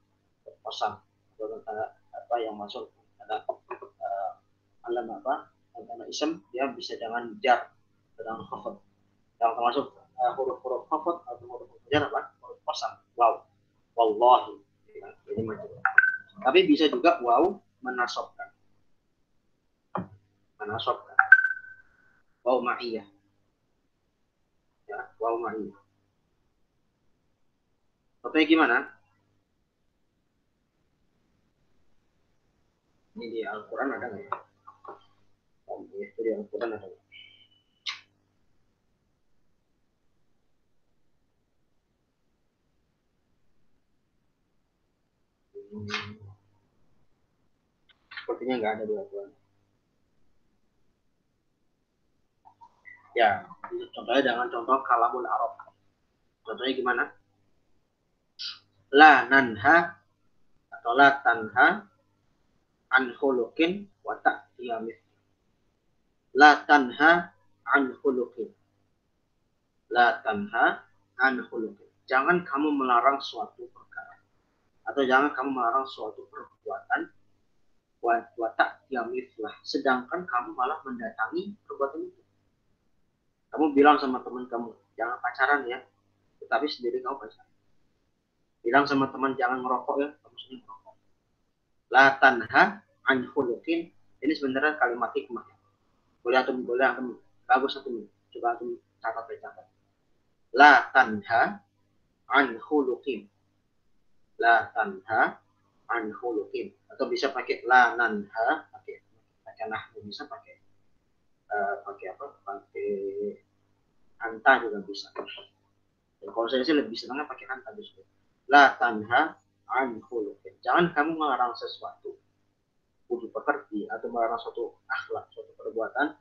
qasam. Tanda apa yang masuk, ada alam apa? Tanda ism dia bisa dengan jar, dengan khafad. Yang termasuk huruf-huruf khafad atau huruf jar apa? Huruf qasam. Waw. Wallahi. Ya, ini macam. Tapi bisa juga waw menasabkan. Waw ma'iyah. Ya, waw ma'iyah. Contohnya gimana? Ini di Al-Quran ada nggak ya? Itu di Al-Quran ada nggak? Sepertinya nggak ada di Al-Quran. Ya, contohnya dengan contoh kalamul Arab. Contohnya gimana? La nanha atau la tanha an khuluqin wa ta'tiya mithli. La tanha an khuluqin. La tanha an khuluqin. Jangan kamu melarang suatu perkara, atau jangan kamu melarang suatu perbuatan wa ta'tiya mithlah, sedangkan kamu malah mendatangi perbuatan itu. Kamu bilang sama teman kamu, jangan pacaran ya, tetapi sendiri kamu pacaran. Bilang sama teman jangan ngerokok ya, kamu sendiri ngerokok. La tanha an khuluqin, ini sebenarnya kalimat hikmah. Boleh antum bagus antum, coba antum catat. La tanha an khuluqin. La tanha an khuluqin, atau bisa pakai la nanha, pakai nahwu, bisa pakai anta juga bisa. Dan kalau saya sih lebih senangnya pakai anta justru. La tanha an khuluqin. Jangan kamu melarang sesuatu wujud pekerti, atau melarang suatu akhlak, suatu perbuatan,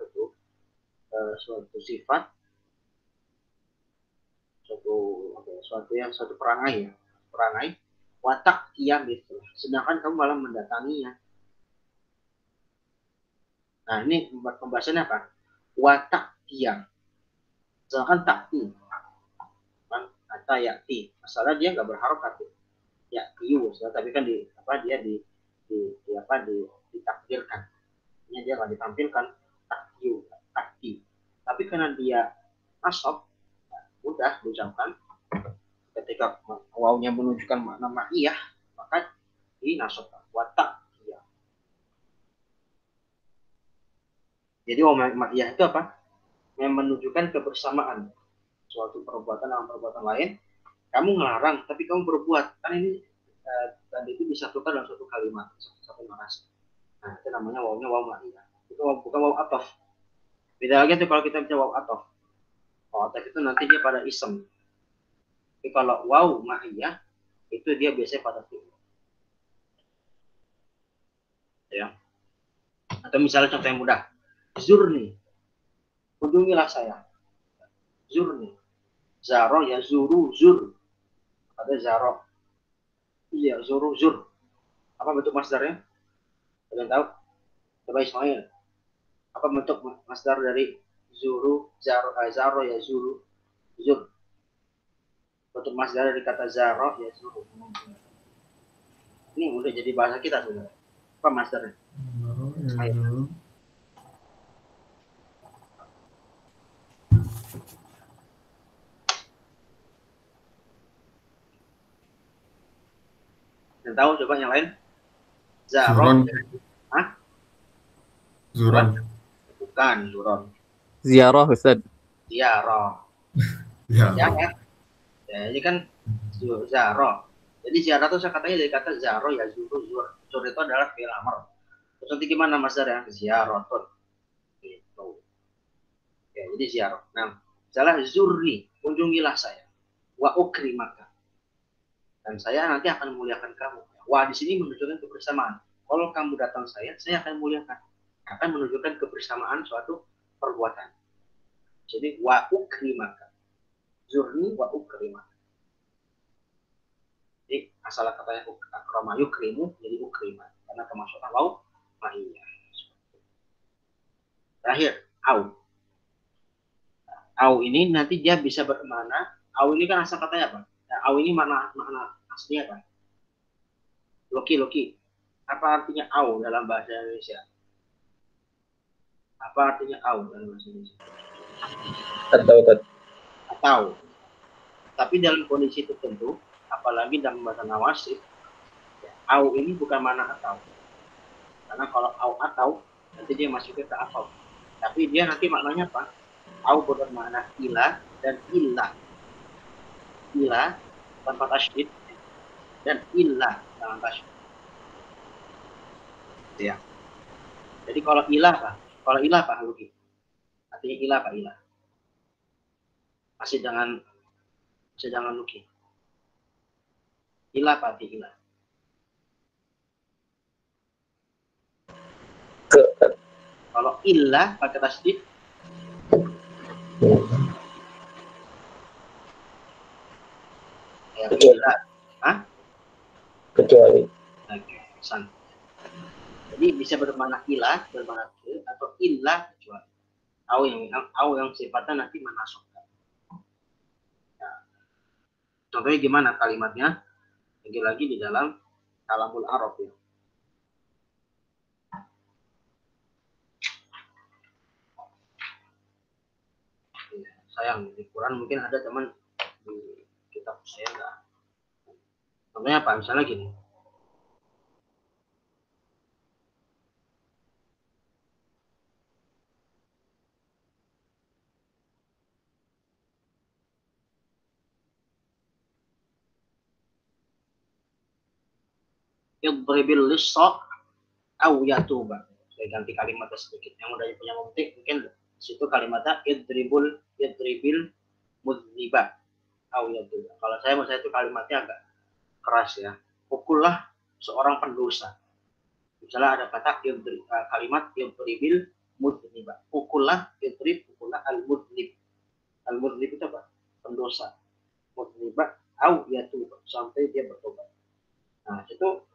suatu sifat, suatu perangai watak tiang itu, sedangkan kamu malah mendatanginya. Nah, ini pembahasannya apa? Watak tiang, sedangkan takti atau yakti, masalah dia nggak berharokat ya kiu, tapi kan dia ditakdirkan, ini dia nggak ditampilkan takti, tapi karena dia nasab, mudah diucapkan. Ketika wawnya menunjukkan makna ma'iyah, maka dinasabkan watak ya. Jadi waw ma'iyah itu apa? Yang menunjukkan kebersamaan suatu perbuatan dengan perbuatan lain. Kamu ngelarang, tapi kamu berbuat. Kan ini tadi itu disatukan dalam suatu kalimat, satu narasi. Nah, itu namanya wawnya waw ma'iyah. Itu bukan waw atof. Beda lagi tuh kalau kita bicara waw atof. Waw atof itu nanti dia pada isem. Tapi kalau waw ma'iyah itu dia biasanya pada fi'il. Ya. Atau misalnya contoh yang mudah. Zurni. Kunjungilah saya. Zurni. Zaro ya zuru, zur. Ada zaro. Iya, zuru, zur. Apa bentuk masdarnya? Kalian tahu? Coba Ismail. Apa bentuk masdar dari zuru, zaro ya zuru, zur. Bentuk masdar dari kata zaro ya zuru. Ini udah jadi bahasa kita sudah. Apa masdarnya? Ayo. Yang tahu coba yang lain? Zaro. Zuron. Hah? Zuron. Bukan, zuron. Ziarah Ustaz. Ziarah. Ya. Ya, ini kan zaro. Jadi ziarah itu saya katanya dari kata zaro ya zuru zur. Zur itu adalah fi'il amr. Terus nanti gimana masdarnya? Ziaratun. Gitu. Ya, jadi ziarah. Nah, salah zurni, kunjungilah saya. Wa ukrimaka. Dan saya nanti akan memuliakan kamu. Wa di sini menunjukkan kebersamaan. Kalau kamu datang saya akan memuliakan. Akan menunjukkan kebersamaan suatu perbuatan. Jadi wa ukrimaka. Zurni wa ukrimaka. Jadi asal katanya akrama yukrimu jadi ukrima karena kemasukan waw ma'iyah. Terakhir, au. Au ini nanti dia bisa bermakna. Au ini kan asal katanya apa? Nah, au ini makna aslinya apa? Loki. Apa artinya au dalam bahasa Indonesia? Apa artinya au dalam bahasa Indonesia? Atau. Tapi dalam kondisi tertentu, apalagi dalam bahasa nawasib, ya, au ini bukan mana atau. Karena kalau au atau, nanti dia masuknya ke atau. Tapi dia nanti maknanya apa? Au bermakna ilah dan ilah. Ilah tanpa tasydid dan ilah dengan tasydid. Ya. Jadi kalau ilah apa? Kalau ilah apa, Luki? Artinya ilah apa ilah? Masih dengan Luki. Ilah apa arti ilah? Kalau ilah pakai tasydid ya ilah. Hah? Kecuali. Oke, pesan. Jadi bisa bermakna ilah, bermakna ke, atau ilah kecuali. Au yang sifatnya nanti menasukkan. Ya. Contohnya gimana kalimatnya? Lagi-lagi di dalam kalamul Arab ya. Sayang di Quran mungkin ada teman di kitab saya enggak. Contohnya apa? Misalnya gini. Idribil lissa au yatuba. Saya ganti kalimatnya sedikit. Yang udah punya memetik mungkin situ kalimatnya idribil mudhiba au yatuba. Kalau saya itu kalimatnya agak keras ya. Pukullah seorang pendosa. Misalnya ada kata kalimat idribil mudhiba. Pukullah al-mudhib. Al-mudhib itu apa? Pendosa. Mudhiba au yatuba sampai dia bertobat. Nah, itu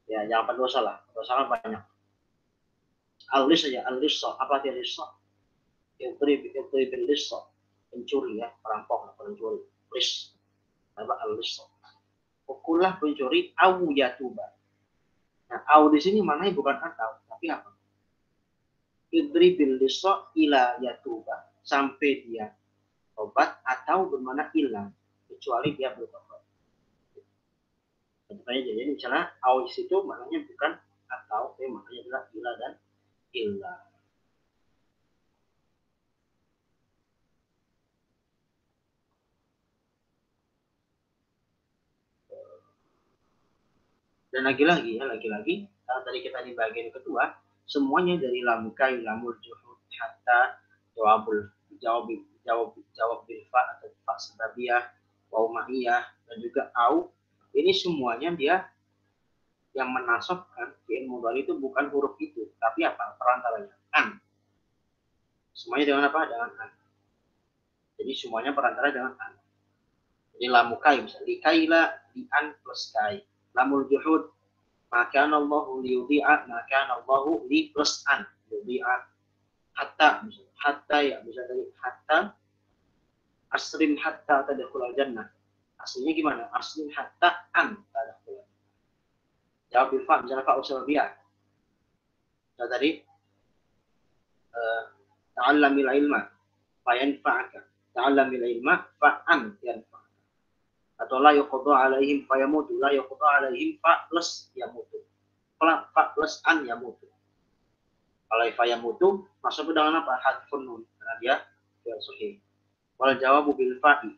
ya jangan pendosa lah. Pendosa kan banyak. Al-lis saja, al-lissa. Apa arti lissa? Idribil lissa. Pencuri ya, perampok, pencuri. Lis. Apa al-lissa? Pukullah pencuri au yatuba. Nah, au di sini maknanya bukan atau, tapi apa? Idribil lissa ila yatuba. Sampai dia tobat atau bermakna ilah. Kecuali dia bertobat. Jadi misalnya au itu maknanya bukan atau, tapi maknanya adalah ilah dan ilah. Dan lagi-lagi kalau tadi kita di bagian kedua, semuanya dari lamukai, lamul juhud, hatta, jawab bil fa atau fa sababiyah, waw ma'iyah, dan juga au. Ini semuanya dia yang menasabkan fi'il mudhari itu bukan huruf itu, tapi apa? Perantaranya an. Semuanya dengan apa? Dengan an. Jadi semuanya perantara dengan an. Jadi lamukai misalnya likaila di an plus kai lamul juhud, maka Allahu liyudhi'a, maka Allahu li plus an, yudhi'a, hatta ya, bisa dari hatta, asrim hatta tadkhulul jannah. Aslinya gimana? Aslim hatta an tadkhulul. Jawab bil fa, misalnya fa usul biya. Nah, tadi ta'allamil ilma fa yanfa'aka. Ta'allamil ilma fa an yanfa'aka. Atau la yuqadha alaihim fa yamutu, la yuqadha alaihim fa plus yamutu. Fa plus an yamutu. Kalau fa yamutu masuk ke dalam apa? Hadfun nun, karena dia fi'il sahih. Wal jawabu bil fa'i,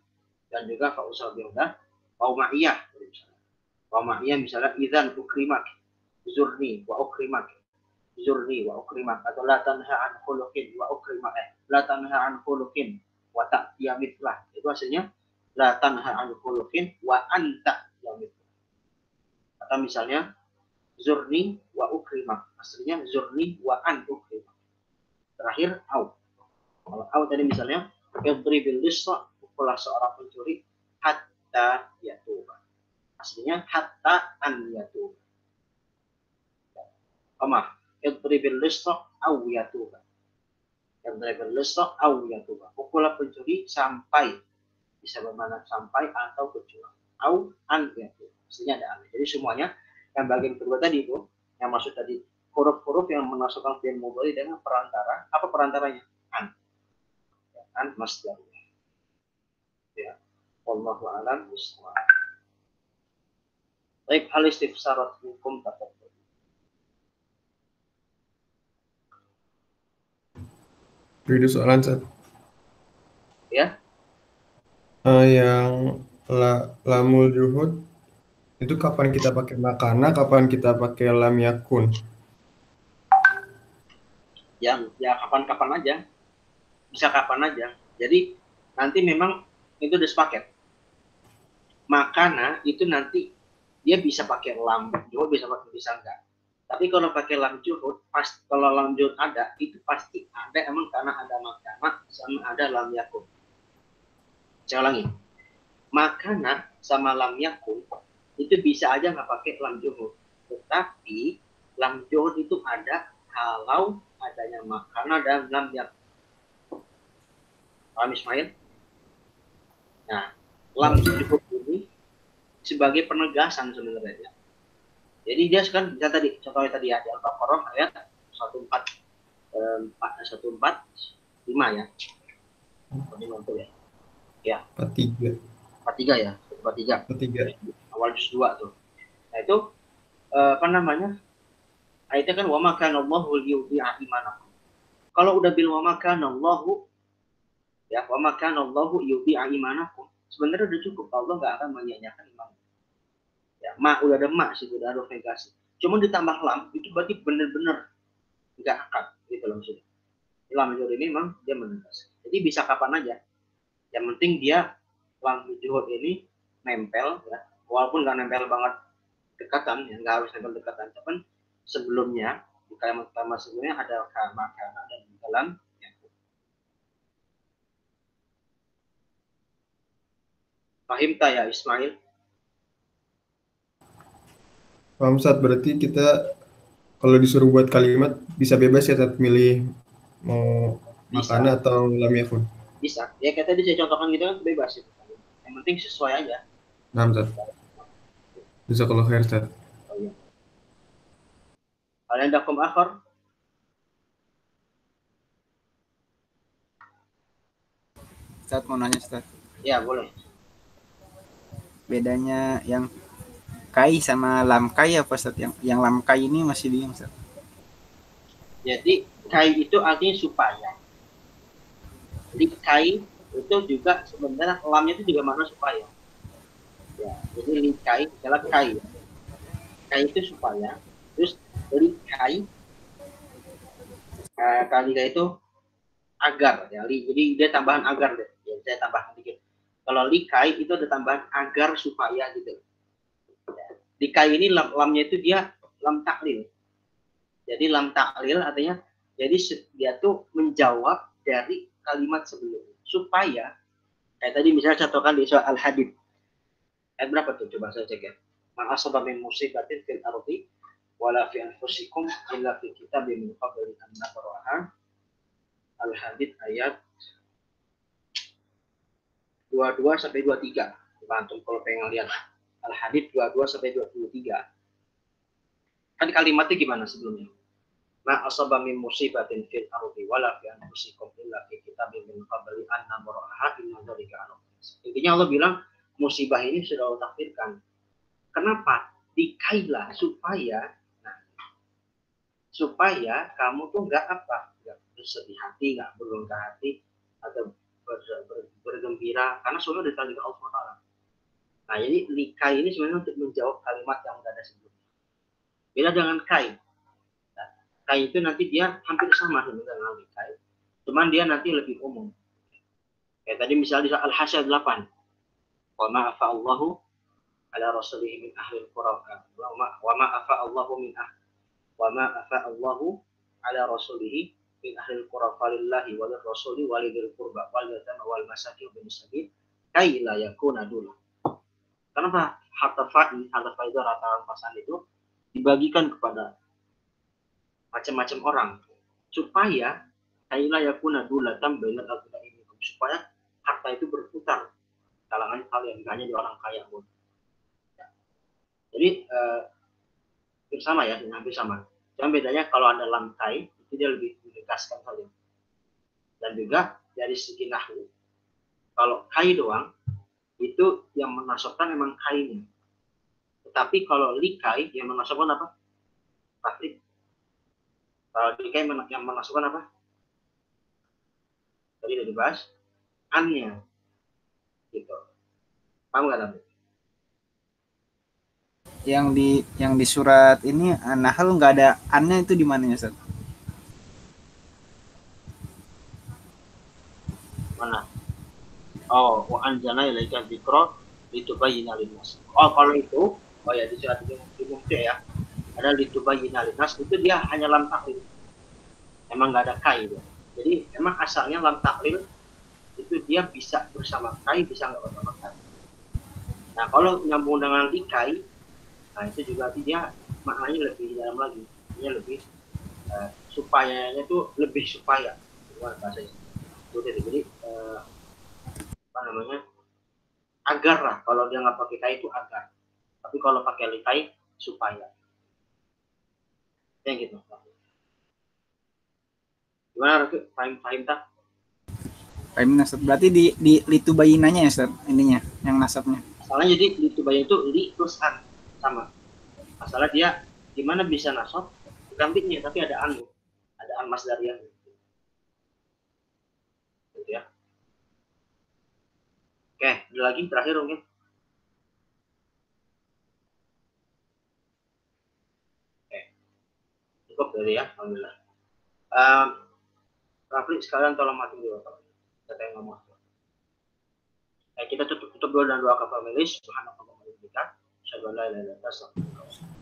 dan juga fa usul biya. Wa ma'iyah misalnya. Wa ma'iyah misalnya idzan ukrimak, zurni wa ukrimak. Zurni wa ukrimak, atau la tanha an khuluqin wa ukrimak, la tanha an khuluqin wa ta'tiya mithlah. Itu hasilnya la tanha an khuluqin wa anta yamithlah. Atau misalnya zurni wa ukrimak, aslinya zurni wa an ukrimak. Terakhir au. Kalau au tadi misalnya idribil lissa, pukulah seorang pencuri hatta yatuba. Aslinya hatta an yatuba. Omah idribil lissa au yatuba. Idribil lissa au yatuba. Pukulah pencuri sampai, bisa bermakna sampai atau kecuali. Au an yatuba. Aslinya ada an. Jadi semuanya yang bagian kedua tadi itu, yang maksud tadi huruf-huruf yang memasukkan fi'il mudhari dengan perantara, apa perantaranya? An. An masdar. Ya. Wallahu a'lam bishawab. Baik, hal istifsarat hukum tafadhol. Beri soalan Sat. Ya. Yang lamul juhud itu kapan kita pakai makana, kapan kita pakai lam yakun? Ya kapan-kapan aja. Bisa kapan aja. Jadi nanti memang itu udah sepaket. Makana itu nanti dia bisa pakai lam juhud, bisa enggak. Tapi kalau pakai lam juhud, kalau lam juhud ada, itu pasti ada emang karena ada makana sama ada lam yakun. Saya ulangi. Makana sama lam yakun itu bisa aja nggak pakai lam juhud. Tetapi lam juhud itu ada kalau adanya makana dan lam yakun. Paham Ismail? Nah, lam juhud ini sebagai penegasan sebenarnya. Jadi dia sekarang bisa tadi, contohnya tadi ya, di Al-Baqarah ayat 145 ya. 150 ya. Ya. 43. 43 ya, 43. Awal juz 2 tuh. Nah itu apa namanya? Ayatnya kan wa ma kana Allahu liyudhi'a imanakum. Kalau udah bil wa ma kana Allahu, ya wa ma kana Allahu liyudhi'a imanakum, sebenarnya udah cukup. Allah enggak akan menyia-nyiakan iman. Ya, ma udah ada ma sih, udah ada negasi. Cuma ditambah lam itu berarti benar-benar enggak akad gitu loh maksudnya. Lam juhud ini memang dia menegaskan. Jadi bisa kapan aja. Yang penting dia lam juhud ini nempel ya. Walaupun nggak nempel banget dekatan, ya nggak harus nempel dekatan. Tapi sebelumnya di kalimat pertama sebelumnya ada makana dan dalam ya. Fahim tak ya Ismail? Paham Sat, berarti kita kalau disuruh buat kalimat bisa bebas ya Sat, milih mau makana atau lam yakun. Bisa. Ya kayak tadi saya contohkan gitu kan bebas itu. Yang penting sesuai aja. Nah, Sat. Bisa kalau khair Sat. Oh, iya. Kalian dakum akhir? Ustaz mau nanya Ustaz. Ya boleh. Bedanya yang kai sama lam kai apa Ustaz? Yang lam kai ini masih bingung Ustaz. Jadi kai itu artinya supaya. Jadi kai itu juga sebenarnya lamnya itu juga makna supaya. Ya, jadi likai adalah kai. Kai itu supaya. Terus likai kali itu agar ya. Jadi dia tambahan agar deh. Ya, saya tambahkan dikit. Kalau likai itu ada tambahan agar supaya gitu. Ya. Likai ini lamnya itu dia lam taklil. Jadi lam taklil artinya jadi dia tuh menjawab dari kalimat sebelumnya supaya kayak tadi misalnya contohkan di surah Al-Hadid ayat berapa tuh coba saya cek ya. Ma asaba min musibatin fil ardi wala fi anfusikum illa fi kitabim min qabli an nabraha. Al-Hadid ayat 22 sampai 23. Antum kalau pengen lihat Al-Hadid 22 sampai 23. Kan kalimatnya gimana sebelumnya? Ma asaba min musibatin fil ardi wala fi anfusikum illa fi kitabim min qabli an nabraha inna dzalika 'ala Allah. Intinya Allah bilang musibah ini sudah Allah takdirkan. Kenapa? Dikailah supaya kamu tuh nggak bersedih hati, nggak berbangga hati atau bergembira karena sudah ditakdirkan Allah SWT. Nah, jadi likai ini sebenarnya untuk menjawab kalimat yang udah ada sebelumnya. Beda dengan kai. Nah, kai itu nanti dia hampir sama dengan likai, cuman dia nanti lebih umum. Kayak tadi misalnya di Al-Hasyr 8. Wa ma afa Allahu ala rasulihi min ahli al-qura wa ma afa Allahu ala rasulihi min ahli al-qura falillahi wa lirrasuli wa lidil qurba wal yatama wal masakin bin sabil kai la yakuna dulu. Kenapa harta faedah rata rampasan itu dibagikan kepada macam-macam orang supaya kai la yakuna dulatan bainal aghniyai, supaya harta itu berputar kalangan kalian, hanya di orang kaya pun. Jadi sama ya, hampir sama. Cuma bedanya kalau ada lam kai itu dia lebih menegaskan saja. Dan juga dari segi nahwu, kalau kai doang itu yang menasabkan memang kainya. Tetapi kalau likai yang menasabkan apa? Taklid. Kalau likai yang menasabkan apa? Tadi sudah dibahas annya. Gitu. Paham nggak, Nabi? Yang di surat ini An-Nahl nggak ada annya, itu di mananya, Ustaz? Mana? Oh, wa anzalna ilaika dzikra litubayyana lin-nas. Oh, kalau itu, oh ya di surat Al-Mumtah ya. Ada litubayyana lin-nas, itu dia hanya lam taklil. Emang nggak ada kai itu. Jadi emang asalnya lam taklil itu dia bisa bersama kai, bisa nggak bersama kai. Nah, kalau nyambung dengan likai, nah itu juga dia maknanya lebih dalam lagi, dia lebih supayanya itu lebih supaya, bukan bahasanya. Jadi apa namanya, agar lah, kalau dia nggak pakai kai itu agar, tapi kalau pakai likai supaya, kayak gitu. Gimana Rafi? Fahim tak? Fahim, Ustaz. Berarti di litubayinanya ya, Ustaz, ininya yang nasabnya. Masalahnya jadi litubayin itu li plus an sama. Masalah dia gimana bisa nasab gantinya tapi ada an masdariyah. Gitu ya. Oke, ada lagi terakhir mungkin. Oke. Cukup dari ya, alhamdulillah. Rafli sekalian tolong mati dulu, kata yang ngomong. Kita tutup dulu dan doa kafar melis. Subhanallah wa bihamdihi. Asyhadu an la ilaha illa anta astaghfiruka wa atubu ilaik.